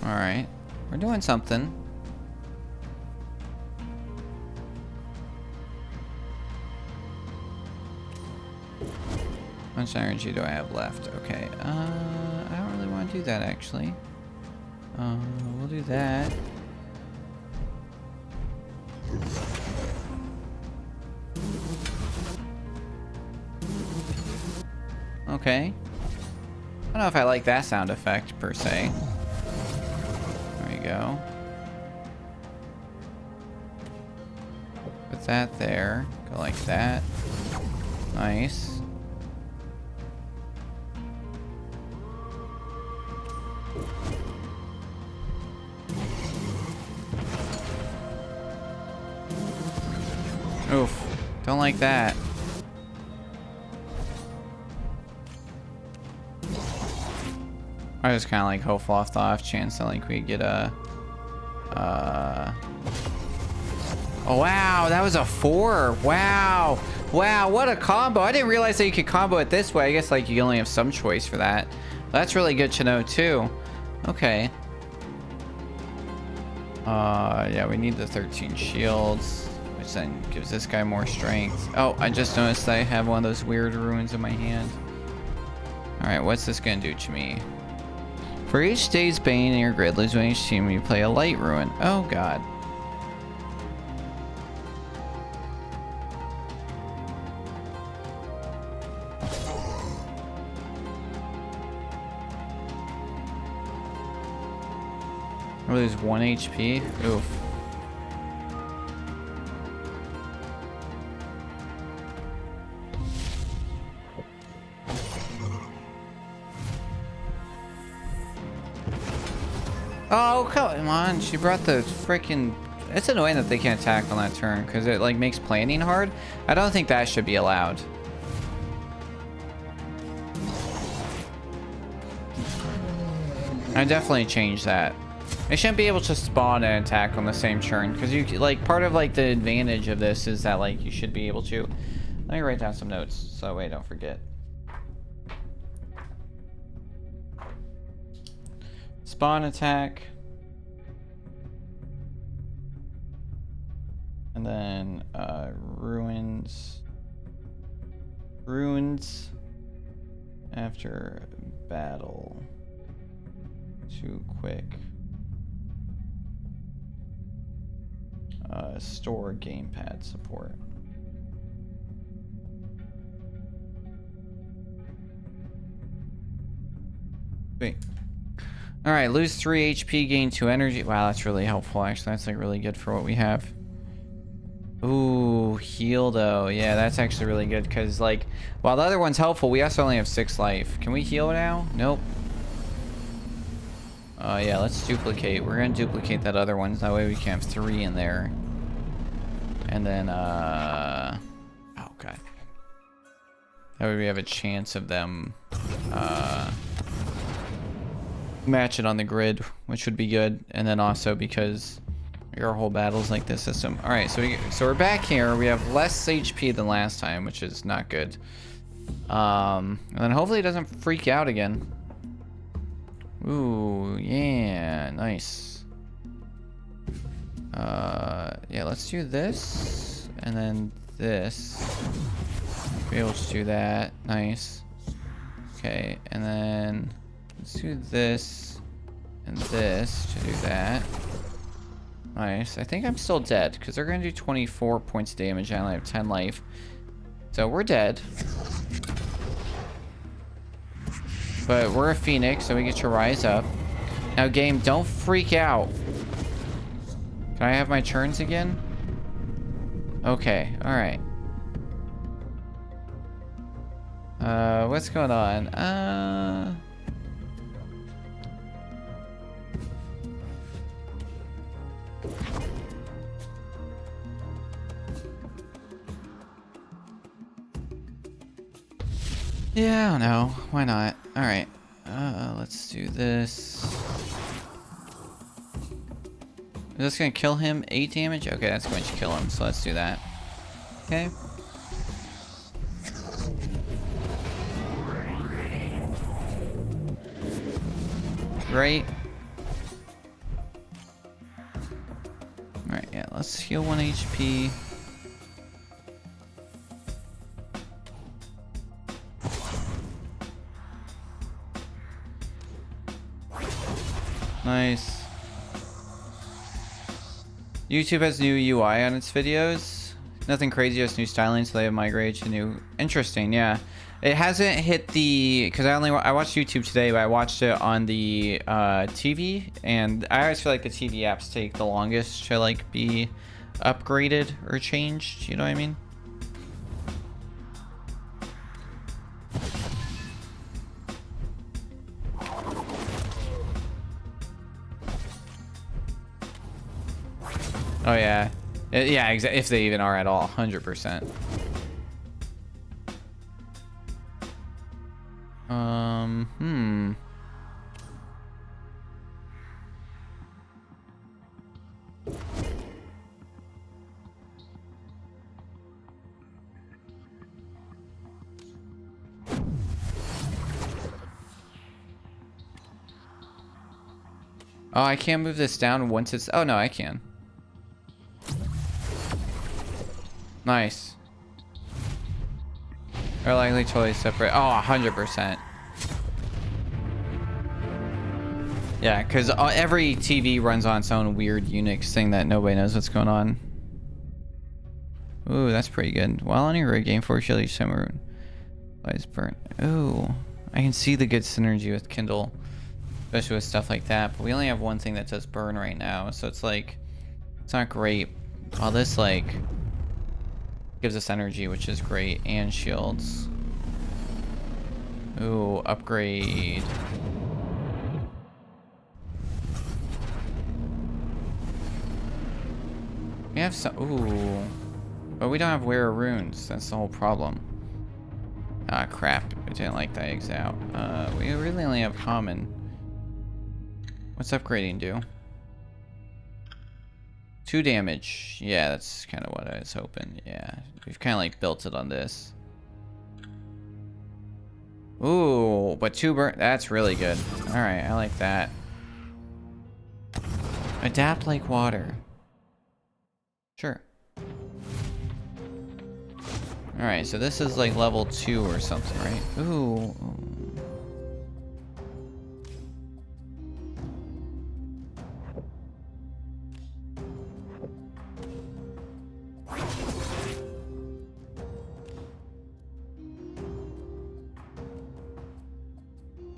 A: Alright. We're doing something. How much energy do I have left? Okay. I don't really want to do that, actually. We'll do that. Okay. I don't know if I like that sound effect, per se. There we go. Put that there. Go like that. Nice. Oof. Don't like that. I was kind of like hopeful off the off chance that like we get a oh wow, that was a 4. Wow. Wow, what a combo. I didn't realize that you could combo it this way. I guess like you only have some choice for that. That's really good to know too. Okay. Yeah, we need the 13 shields, which then gives this guy more strength. Oh, I just noticed I have one of those weird runes in my hand. Alright, what's this gonna do to me? For each day's bane in your grid, lose one each team, you play a light ruin. Oh god. I lose 1 HP? Oof. Oh, come on. She brought the freaking... It's annoying that they can't attack on that turn, because it, like, makes planning hard. I don't think that should be allowed. I definitely change that. They shouldn't be able to spawn and attack on the same turn, because you, like, part of, like, the advantage of this is that, like, you should be able to... Let me write down some notes, so that way I don't forget. Spawn attack. And then ruins after battle. Too quick. Store gamepad support. Wait. Alright, lose 3 HP, gain 2 energy. Wow, that's really helpful, actually. That's like really good for what we have. Ooh, heal though. Yeah, that's actually really good because like, while the other one's helpful, we also only have 6 life. Can we heal now? Nope. Yeah, let's duplicate. We're gonna duplicate that other one, so that way we can have 3 in there. And then, oh god. That way we have a chance of them, match it on the grid, which would be good. And then also because your whole battle's like this system. All right, so we're back here. We have less HP than last time, which is not good. And then hopefully it doesn't freak out again. Ooh, yeah, nice. Yeah, let's do this and then this. Be able to do that. Nice. Okay, and then let's do this and this to do that. Nice. I think I'm still dead because they're going to do 24 points of damage. I only have 10 life. So we're dead. But we're a phoenix, so we get to rise up. Now, game, don't freak out. Can I have my turns again? Okay, alright. What's going on? Yeah, I don't know. Why not? Alright. Let's do this. Is this gonna kill him? 8 damage? Okay, that's going to kill him, so let's do that. Okay. Great. Alright, yeah, let's heal 1 HP. Nice. YouTube has new UI on its videos. Nothing crazy, just new styling, so they have migrated to new. Interesting, yeah. It hasn't hit the, because I watched YouTube today, but I watched it on the TV, and I always feel like the TV apps take the longest to like be upgraded or changed. You know what I mean? Oh yeah, yeah, if they even are at all, 100%. Oh, I can't move this down once it's... Oh, no, I can. Nice. Are likely totally separate. Oh, 100%. Yeah, because every TV runs on its own weird Unix thing that nobody knows what's going on. Ooh, that's pretty good. While on your rig, game 4 shield each time we're... Lights burnt. Ooh, I can see the good synergy with Kindle. Especially with stuff like that, but we only have one thing that does burn right now, so it's like, it's not great. All this like gives us energy, which is great, and shields. Ooh, upgrade. We have some, ooh, but we don't have wearer runes. That's the whole problem. Ah, crap, I didn't like that eggs out. We really only have common. What's upgrading do? 2 damage. Yeah, that's kind of what I was hoping. Yeah, we've kind of like built it on this. Ooh, but 2 burn. That's really good. All right, I like that. Adapt like water. Sure. All right, so this is like level 2 or something, right? Ooh.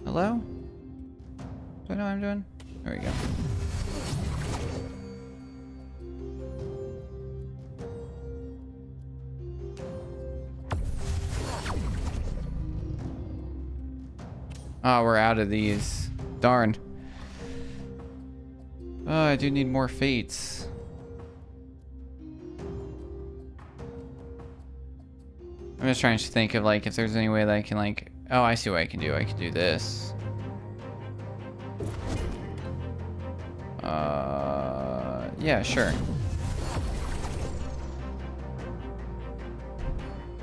A: Hello? Do I know what I'm doing? There we go. Oh, we're out of these. Darn. Oh, I do need more fates. I'm just trying to think of like if there's any way that I can like... Oh, I see what I can do. I can do this. Yeah, sure. I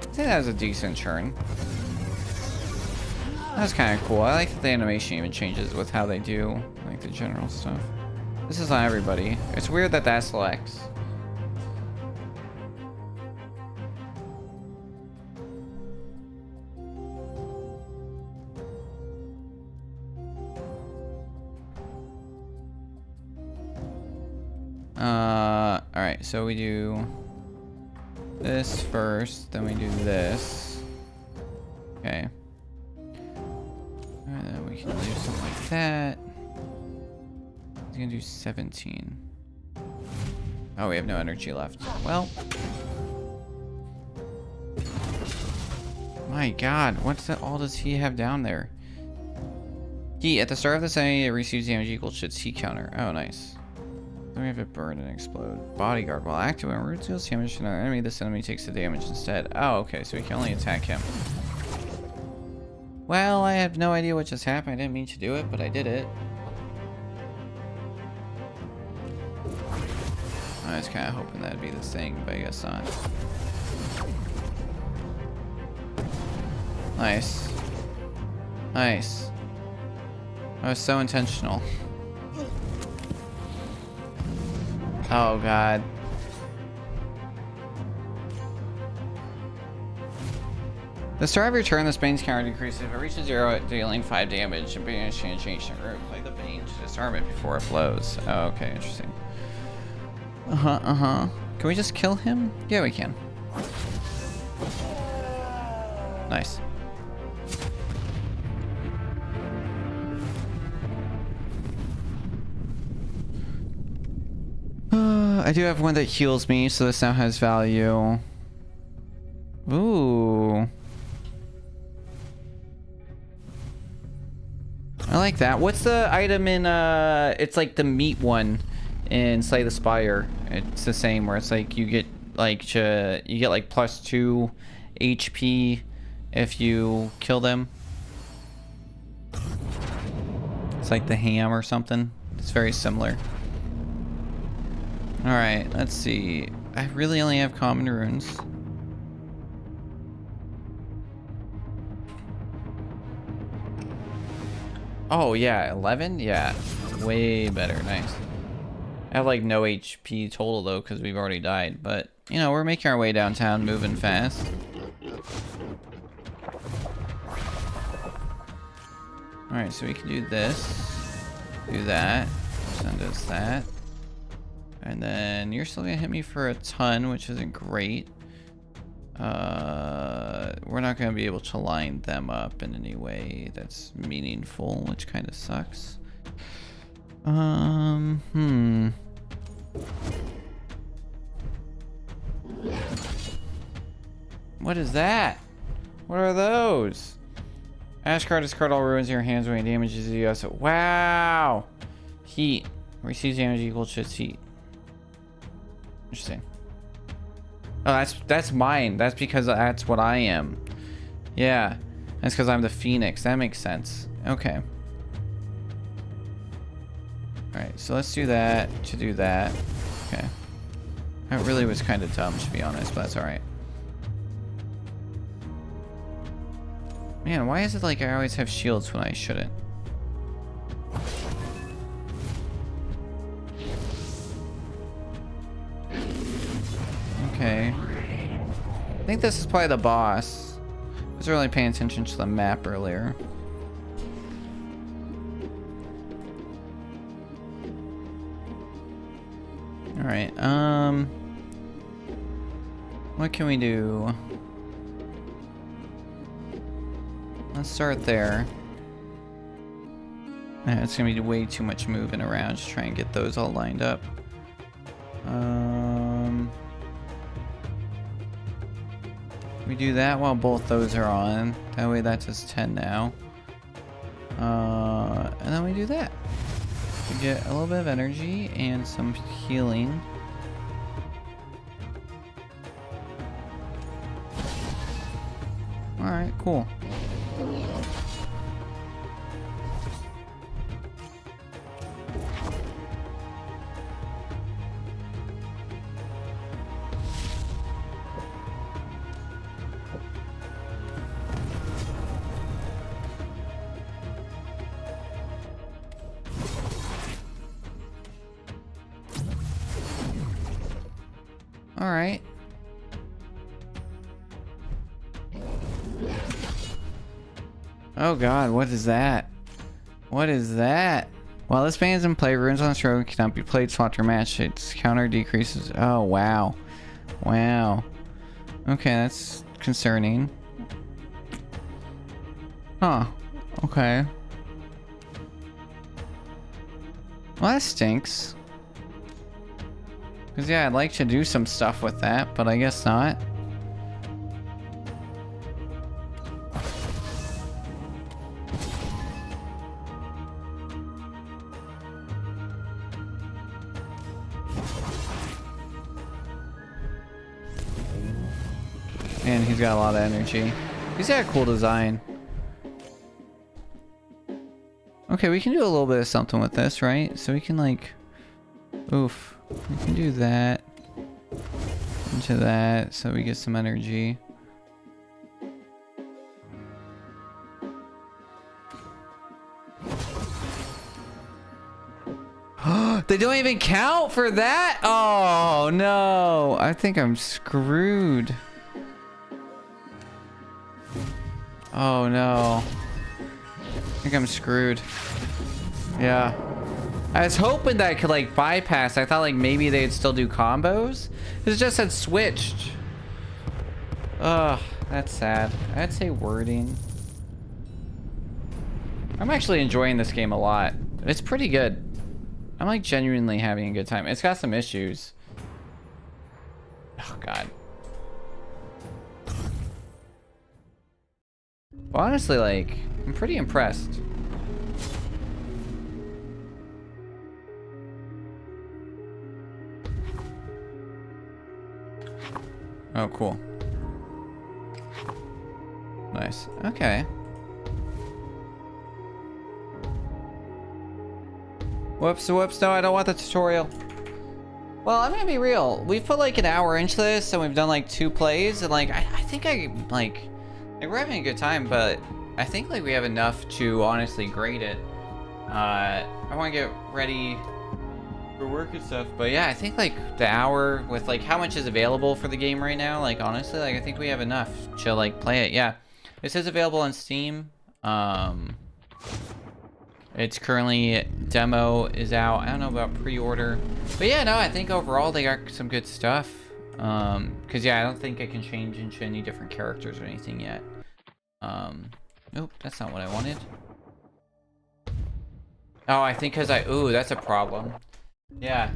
A: think that was a decent turn. That's kind of cool. I like that the animation even changes with how they do like the general stuff. This is on everybody. It's weird that that selects. Alright, so we do this first, then we do this. Okay. And then we can do something like that. He's gonna do 17. Oh, we have no energy left. Well. My god, what's that? All does he have down there? Heat. At the start of this enemy, it receives damage equal to its heat counter. Oh, nice. Then we have it burn and explode. Bodyguard. While active, when root deals damage to another enemy, this enemy takes the damage instead. Oh, okay, so we can only attack him. Well, I have no idea what just happened. I didn't mean to do it, but I did it. I was kind of hoping that'd be the thing, but I guess not. Nice. Nice. That was so intentional. Oh god. The start of your turn, the Bane's counter decreases. If it reaches 0, dealing 5 damage, and Bane change the room. Play the Bane to disarm it before it flows. Oh, okay, interesting. Can we just kill him? Yeah, we can. Nice. I do have one that heals me, so this now has value. Ooh. I like that. What's the item in, it's like the meat one in Slay the Spire. It's the same, where it's like you get like, +2 HP if you kill them. It's like the ham or something. It's very similar. Alright, let's see. I really only have common runes. Oh yeah, 11? Yeah, way better. Nice. I have like no HP total though, because we've already died. But, you know, we're making our way downtown, moving fast. Alright, so we can do this. Do that. Send us that. And then you're still gonna hit me for a ton, which isn't great. We're not gonna be able to line them up in any way that's meaningful, which kind of sucks. What is that? What are those? Ash card, discard all ruins in your hands when it damages you. Wow! Heat. Receives damage equal to its heat. Interesting. Oh, that's mine. That's because that's what I am. Yeah. That's because I'm the Phoenix. That makes sense. Okay. Alright, so let's do that to do that. Okay. That really was kind of dumb, to be honest, but that's alright. Man, why is it like I always have shields when I shouldn't? Okay. I think this is probably the boss. I was really paying attention to the map earlier. Alright, what can we do? Let's start there. It's gonna be way too much moving around to try and get those all lined up. We do that while both those are on. That way that does 10 now. And then we do that. We get a little bit of energy and some healing. Alright, cool. Alright. Oh god, what is that? What is that? While this band is in play, runes on this road cannot be played, swap your match. Its counter decreases. Oh wow. Wow. Okay, that's concerning. Huh. Okay. Well, that stinks. Because, yeah, I'd like to do some stuff with that, but I guess not. Man, he's got a lot of energy. He's got a cool design. Okay, we can do a little bit of something with this, right? So we can, like... Oof. We can do that. Into that, so we get some energy. They don't even count for that? Oh, no. I think I'm screwed. Oh, no. I think I'm screwed. Yeah. I was hoping that I could, like, bypass. I thought, like, maybe they'd still do combos. It just had switched. Ugh, that's sad. I'd say wording. I'm actually enjoying this game a lot. It's pretty good. I'm, like, genuinely having a good time. It's got some issues. Oh, God. Well, honestly, like, I'm pretty impressed. Oh, cool. Nice. Okay. Whoops, whoops. No, I don't want the tutorial. Well, I'm gonna be real. We've put like an hour into this and we've done like 2 plays and like, I think we're having a good time, but I think like we have enough to honestly grade it. I want to get ready for work and stuff, but yeah, I think like the hour with like how much is available for the game right now, like honestly, like I think we have enough to like play it. Yeah, this is available on Steam. It's currently, demo is out. I don't know about pre-order, but yeah, no, I think overall they got some good stuff. Cause yeah, I don't think I can change into any different characters or anything yet. Nope, that's not what I wanted. Oh, I think cause ooh, that's a problem. Yeah,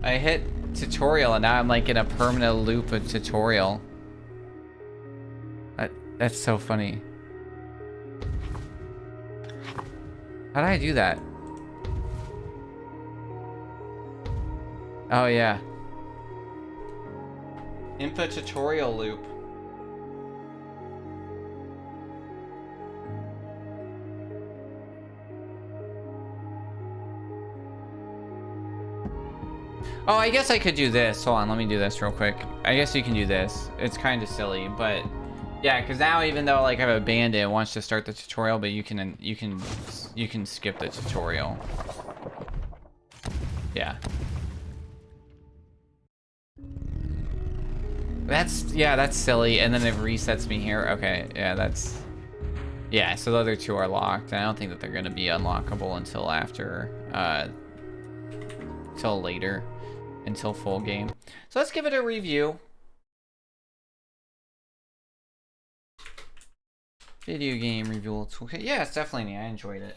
A: I hit tutorial and now I'm like in a permanent loop of tutorial. That's so funny. How did I do that? Oh yeah. Input tutorial loop. Oh, I guess I could do this. Hold on, let me do this real quick. I guess you can do this. It's kind of silly, but yeah, because now even though like I have a bandit, it wants to start the tutorial, but you can skip the tutorial. Yeah. That's silly, and then it resets me here. Okay, yeah, so the other 2 are locked. I don't think that they're gonna be unlockable until after, till later. Until full game. So let's give it a review. Video game review toolkit. Yeah, it's definitely neat. I enjoyed it.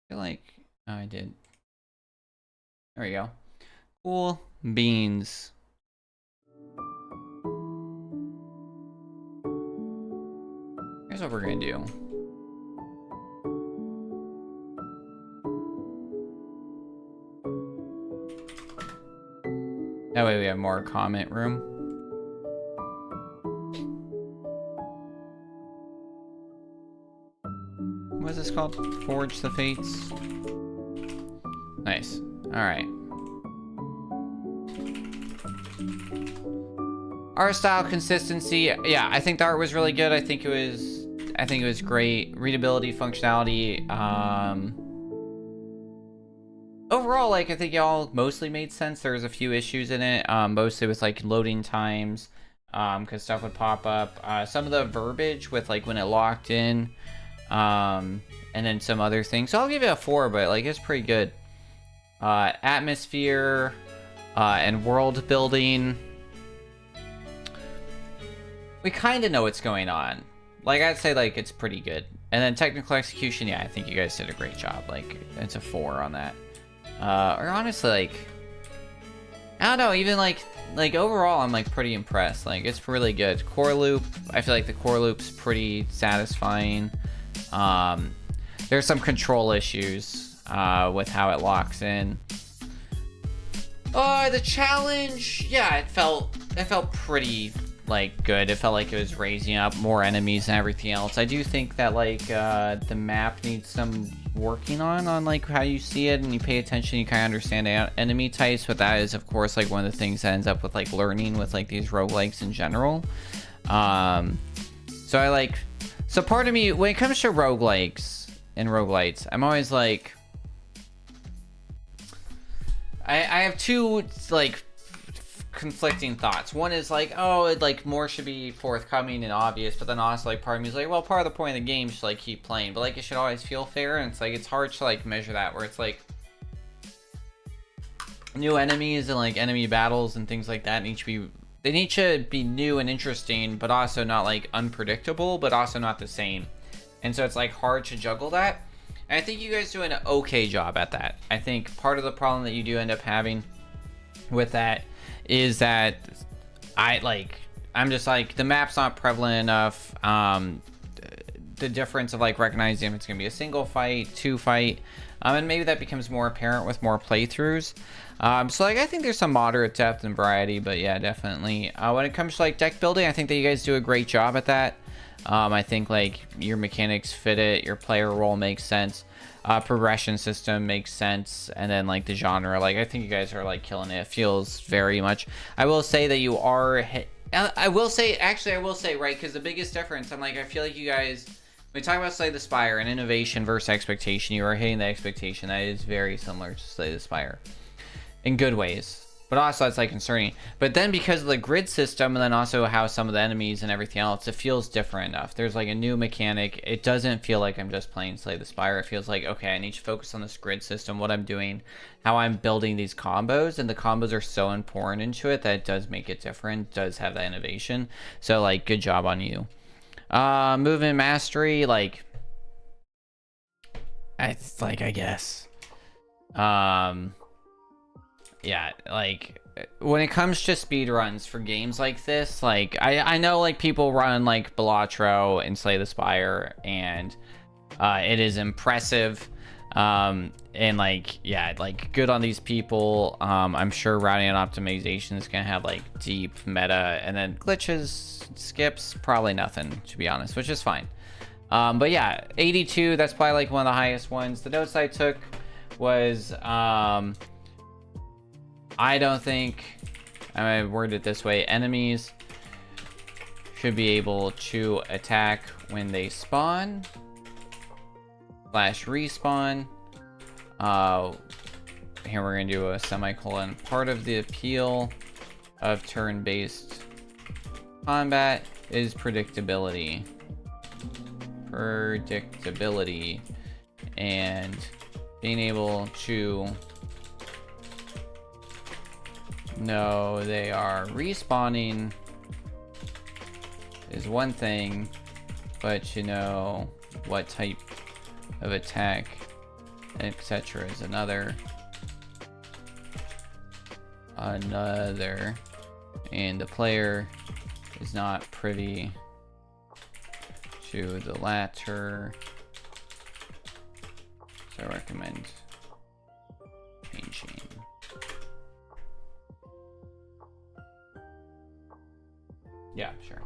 A: I feel like I did. There we go. Cool beans. Here's what we're gonna do. That way we have more comment room. What is this called? Forge the Fates. Nice. Alright. Art style consistency. Yeah, I think the art was really good. I think it was great. Readability, functionality. Overall, like, I think y'all mostly made sense. There was a few issues in it, mostly with, like, loading times. because stuff would pop up. Some of the verbiage with like when it locked in, and then some other things. So I'll give it a 4, but like it's pretty good. Atmosphere, and world building. We kind of know what's going on. Like, I'd say, like, it's pretty good. And then technical execution, yeah, I think you guys did a great job. Like, it's a 4 on that. Or honestly, like, I don't know, even, like, overall, I'm, like, pretty impressed. Like, it's really good. Core loop, I feel like the core loop's pretty satisfying. There's some control issues, with how it locks in. The challenge, yeah, it felt pretty, like, good. It felt like it was raising up more enemies and everything else. I do think that, like, the map needs some working on, like, how you see it and you pay attention, you kind of understand enemy types, but that is, of course, like, one of the things that ends up with, like, learning with, like, these roguelikes in general. So I, like... So part of me, when it comes to roguelikes and roguelites, I'm always, like... I have two, like, conflicting thoughts. One is like, oh, like, more should be forthcoming and obvious, but then also, like, part of me is like, well, part of the point of the game is to, like, keep playing, but, like, it should always feel fair, and it's like, it's hard to, like, measure that, where it's like new enemies and, like, enemy battles and things like that need to be new and interesting, but also not, like, unpredictable, but also not the same. And so it's, like, hard to juggle that. And I think you guys do an okay job at that. I think part of the problem that you do end up having with that is that I'm just like, the map's not prevalent enough. The difference of, like, recognizing if it's gonna be a single fight, 2 fight, and maybe that becomes more apparent with more playthroughs. So, like, I think there's some moderate depth and variety, but yeah, definitely. When it comes to, like, deck building, I think that you guys do a great job at that. I think, like, your mechanics fit it, your player role makes sense, progression system makes sense, and then, like, the genre, like, I think you guys are, like, killing it. It feels very much... I will say that you are... I will say, right, because the biggest difference, I feel like you guys... When we talk about Slay the Spire and innovation versus expectation, you are hitting the expectation. That is very similar to Slay the Spire. In good ways. But also, it's, like, concerning. But then, because of the grid system, and then also how some of the enemies and everything else, it feels different enough. There's, like, a new mechanic. It doesn't feel like I'm just playing Slay the Spire. It feels like, okay, I need to focus on this grid system, what I'm doing, how I'm building these combos, and the combos are so important into it that it does make it different, does have that innovation. So, like, good job on you. Movement mastery, like, I guess. Yeah, like, when it comes to speedruns for games like this, like, I know, like, people run, like, Balatro and Slay the Spire, and it is impressive, and, like, yeah, like, good on these people. I'm sure routing and optimization is gonna have, like, deep meta, and then glitches, skips, probably nothing, to be honest, which is fine. But yeah, 82, that's probably, like, one of the highest ones. The notes I took was, I don't think, I word it this way, enemies should be able to attack when they spawn / respawn. Here we're gonna do a semicolon. Part of the appeal of turn-based combat is predictability. And being able to know they are respawning is one thing, but you know what type of attack, etc. is another, and the player is not privy to the latter, so I recommend changing. Yeah, sure.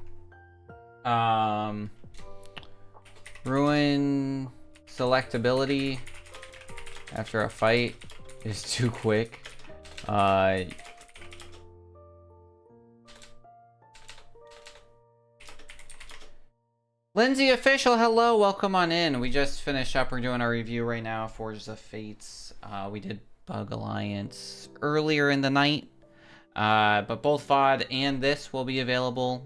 A: Ruin selectability after a fight is too quick. Lindsay Official, hello, welcome on in. We just finished up. We're doing our review right now, Forge of Fates. We did Bug Alliance earlier in the night. But both VOD and this will be available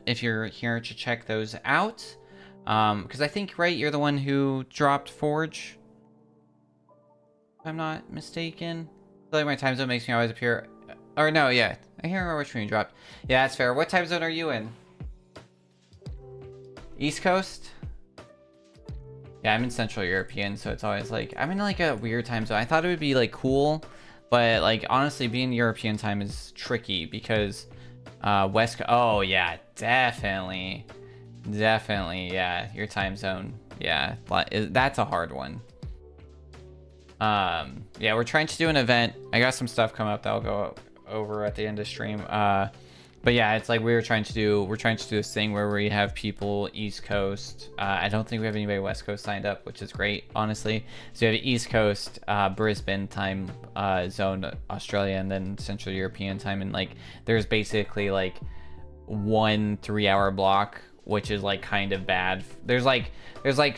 A: if you're here to check those out. Because I think, right, you're the one who dropped Forge, if I'm not mistaken. I feel like my time zone makes me always appear... Or no, yeah. I can't remember which one you dropped. Yeah, that's fair. What time zone are you in? East Coast? Yeah, I'm in Central European, so it's always like... I'm in like a weird time zone. I thought it would be like cool, but like honestly, being European time is tricky because West... Oh yeah, definitely. Definitely, yeah. Your time zone. Yeah, that's a hard one. Yeah, we're trying to do an event. I got some stuff coming up that I'll go over at the end of stream. But yeah, it's like we're trying to do this thing where we have people East Coast. I don't think we have anybody West Coast signed up, which is great, honestly. So we have East Coast, Brisbane time zone, Australia, and then Central European time. And like, there's basically like 1 3-hour block, which is like kind of bad. There's like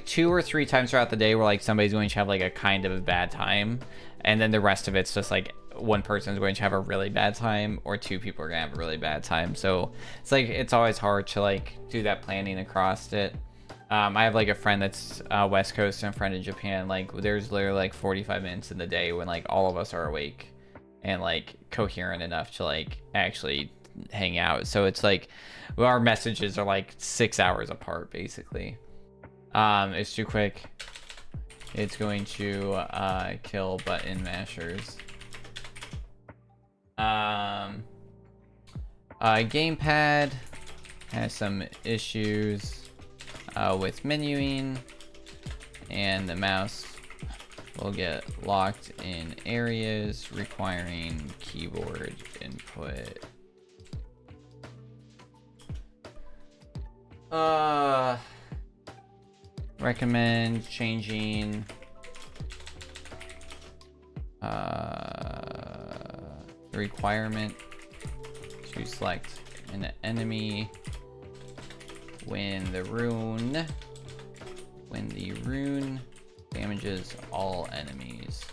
A: 2 or 3 times throughout the day where like somebody's going to have like a kind of a bad time, and then the rest of it's just like one person is going to have a really bad time, or 2 people are gonna have a really bad time. So it's like it's always hard to like do that planning across it. I have like a friend that's West Coast and a friend in Japan. Like there's literally like 45 minutes in the day when like all of us are awake and like coherent enough to like actually hang out. So it's like our messages are like 6 hours apart basically. It's too quick. It's going to kill button mashers. Gamepad has some issues with menuing, and the mouse will get locked in areas requiring keyboard input. Recommend changing the requirement to select an enemy when the rune damages all enemies.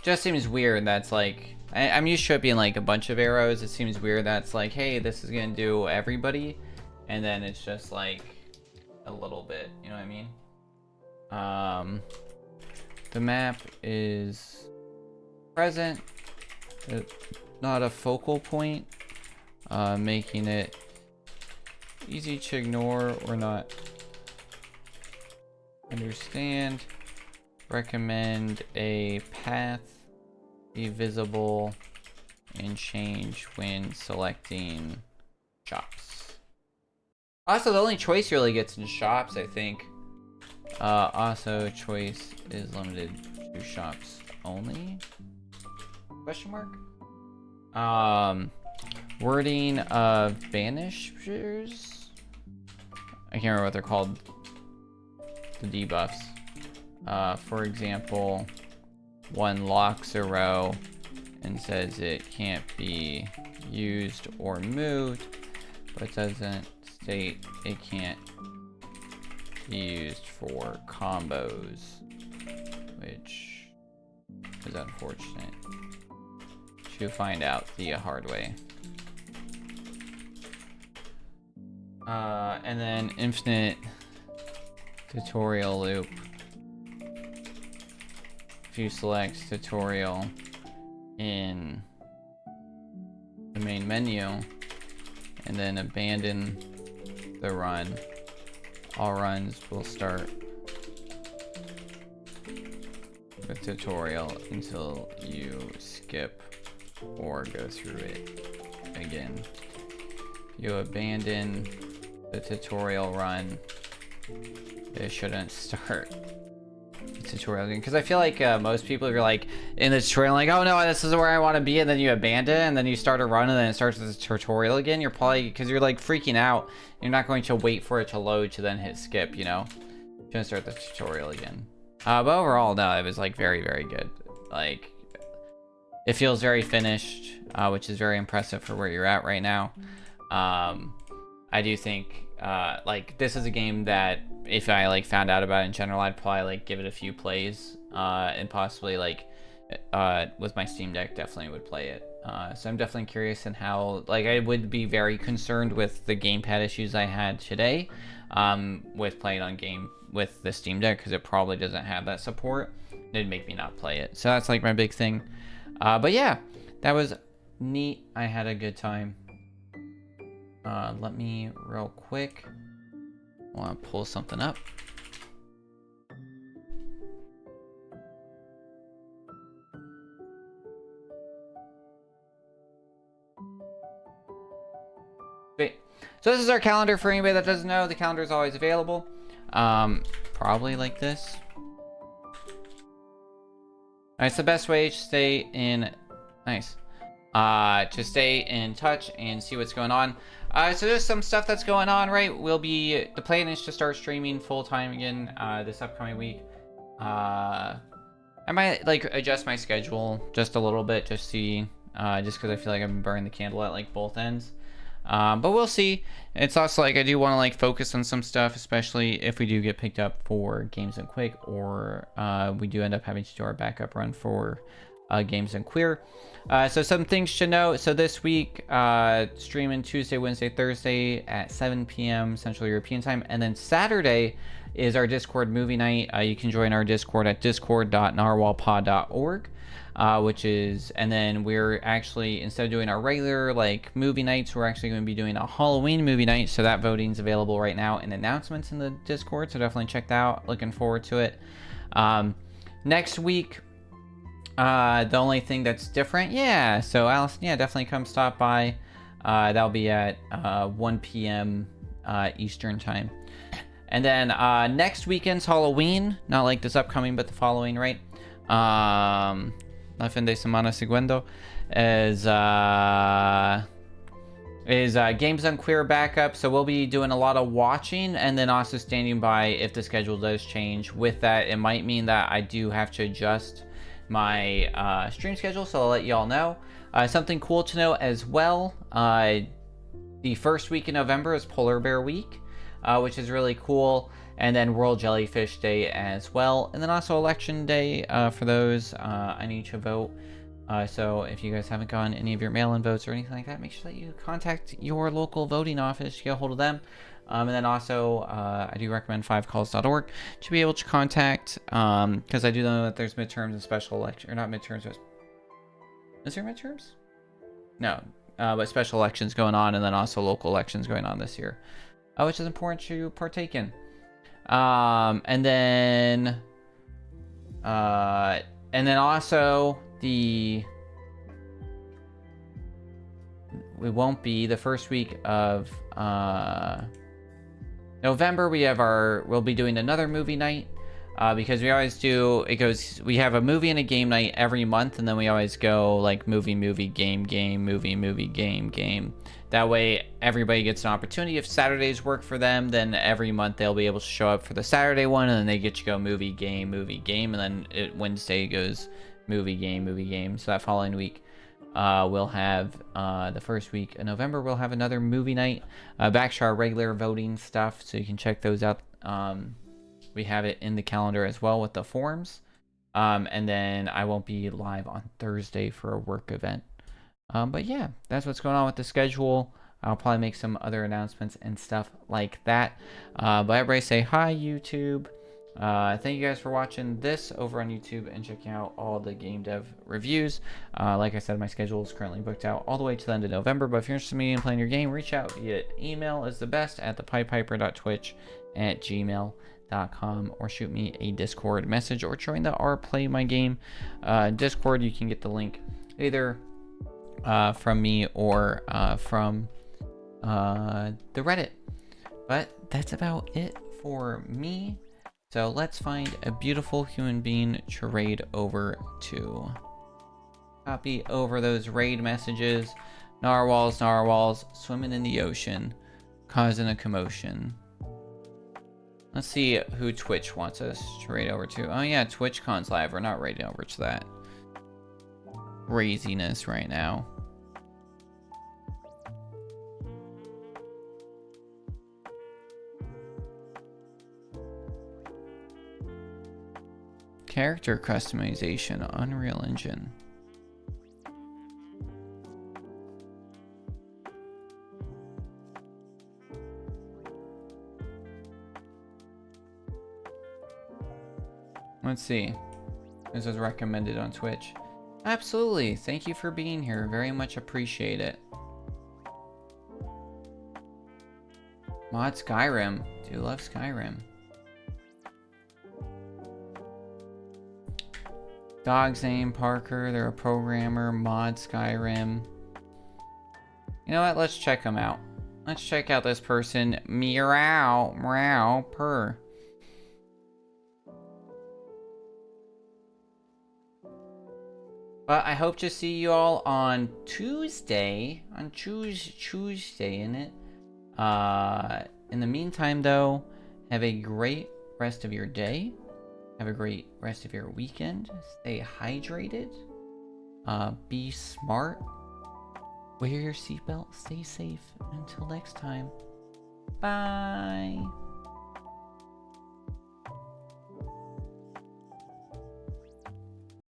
A: Just seems weird. That's like I'm used to it being like a bunch of arrows. It seems weird that's like, hey, this is gonna do everybody, and then it's just like a little bit, you know what I mean? The map is present, not a focal point, making it easy to ignore or not understand. Recommend a path be visible and change when selecting shops. Also, the only choice you really gets in shops, I think. Also, choice is limited to shops only? Question mark? Wording of banishers? I can't remember what they're called. The debuffs. For example, one locks a row and says it can't be used or moved, but doesn't state it can't be used for combos, which is unfortunate to find out the hard way. And then infinite tutorial loop. If you select tutorial in the main menu and then abandon the run, all runs will start with tutorial until you skip or go through it again. You abandon the tutorial run, it shouldn't start the tutorial again. Because I feel like most people, if you're like in the tutorial, like, oh no, this is where I want to be, and then you abandon, and then you start a run, and then it starts the tutorial again, you're probably, because you're like freaking out, you're not going to wait for it to load to then hit skip, you know? You're gonna start the tutorial again. But overall, no, it was like very, very good. Like, it feels very finished, which is very impressive for where you're at right now. I do think like this is a game that if I like found out about it in general, I'd probably like give it a few plays, and possibly like with my Steam Deck definitely would play it. So I'm definitely curious in how, like, I would be very concerned with the gamepad issues I had today, with playing on game with the Steam Deck, because it probably doesn't have that support. It'd make me not play it. So that's like my big thing. But yeah, that was neat. I had a good time. Let me real quick. I want to pull something up. Great. So this is our calendar. For anybody that doesn't know, the calendar is always available. Probably like this. It's the best way to stay in. Nice. To stay in touch and see what's going on. So there's some stuff that's going on, right? The plan is to start streaming full time again this upcoming week. I might like adjust my schedule just a little bit, just because I feel like I've been burning the candle at like both ends. But we'll see. It's also like I do want to like focus on some stuff, especially if we do get picked up for Games and Quick, or we do end up having to do our backup run for Games and Queer. So some things to know. So this week, streaming Tuesday, Wednesday, Thursday at 7 p.m. Central European Time. And then Saturday is our Discord movie night. You can join our Discord at discord.narwhalpod.org. And then we're actually, instead of doing our regular like movie nights, we're actually going to be doing a Halloween movie night. So that voting's available right now in announcements in the Discord. So definitely check that out. Looking forward to it. Next week, the only thing that's different, so Allison, definitely come stop by. That'll be at 1 p.m. Eastern time. And then next weekend's Halloween, not like this upcoming, but the following, right? La fin de semana segundo is Games on Queer backup. So we'll be doing a lot of watching and then also standing by if the schedule does change. With that, it might mean that I do have to adjust my stream schedule, so I'll let you all know. Something cool to know as well, the first week in November is Polar Bear Week, which is really cool, and then World Jellyfish Day as well, and then also Election Day for those. I need to vote, so if you guys haven't gotten any of your mail-in votes or anything like that, make sure that you contact your local voting office to get a hold of them. And then also, I do recommend 5calls.org to be able to contact, because I do know that there's midterms and special election, or not midterms, but is there midterms? No, but special elections going on, and then also local elections going on this year, which is important to partake in. And then also we won't be the first week of November. We'll be doing another movie night, because we always do, we have a movie and a game night every month, and then we always go like movie, game, movie, game. That way everybody gets an opportunity. If Saturdays work for them, then every month they'll be able to show up for the Saturday one, and then they get to go movie, game, and then Wednesday goes movie, game. So that following week, we'll have the first week in November, we'll have another movie night, back to our regular voting stuff, so you can check those out. We have it in the calendar as well with the forms. And then I won't be live on Thursday for a work event. But yeah, that's what's going on with the schedule. I'll probably make some other announcements and stuff like that. But everybody say hi, YouTube. Thank you guys for watching this over on YouTube and checking out all the game dev reviews. Like I said, my schedule is currently booked out all the way to the end of November, but if you're interested in me and playing your game, reach out via email is the best at thepipepiper.twitch@gmail.com, or shoot me a Discord message, or join the Play My Game Discord. You can get the link either from me or from the Reddit. But that's about it for me. So let's find a beautiful human being to raid over to. Copy over those raid messages. Narwhals, swimming in the ocean, causing a commotion. Let's see who Twitch wants us to raid over to. Oh yeah, TwitchCon's live. We're not raiding over to that craziness right now. Character customization, Unreal Engine. Let's see. This was recommended on Twitch. Absolutely. Thank you for being here. Very much appreciate it. Mod Skyrim. Do love Skyrim. Dog's name Parker. They're a programmer. Mod Skyrim. You know what? Let's check them out. Let's check out this person. Meow. Meow. Purr. But I hope to see you all on Tuesday. On Tuesday, innit? In the meantime, though, have a great rest of your day. Have a great rest of your weekend. Stay hydrated. Be smart. Wear your seatbelt. Stay safe. Until next time. Bye.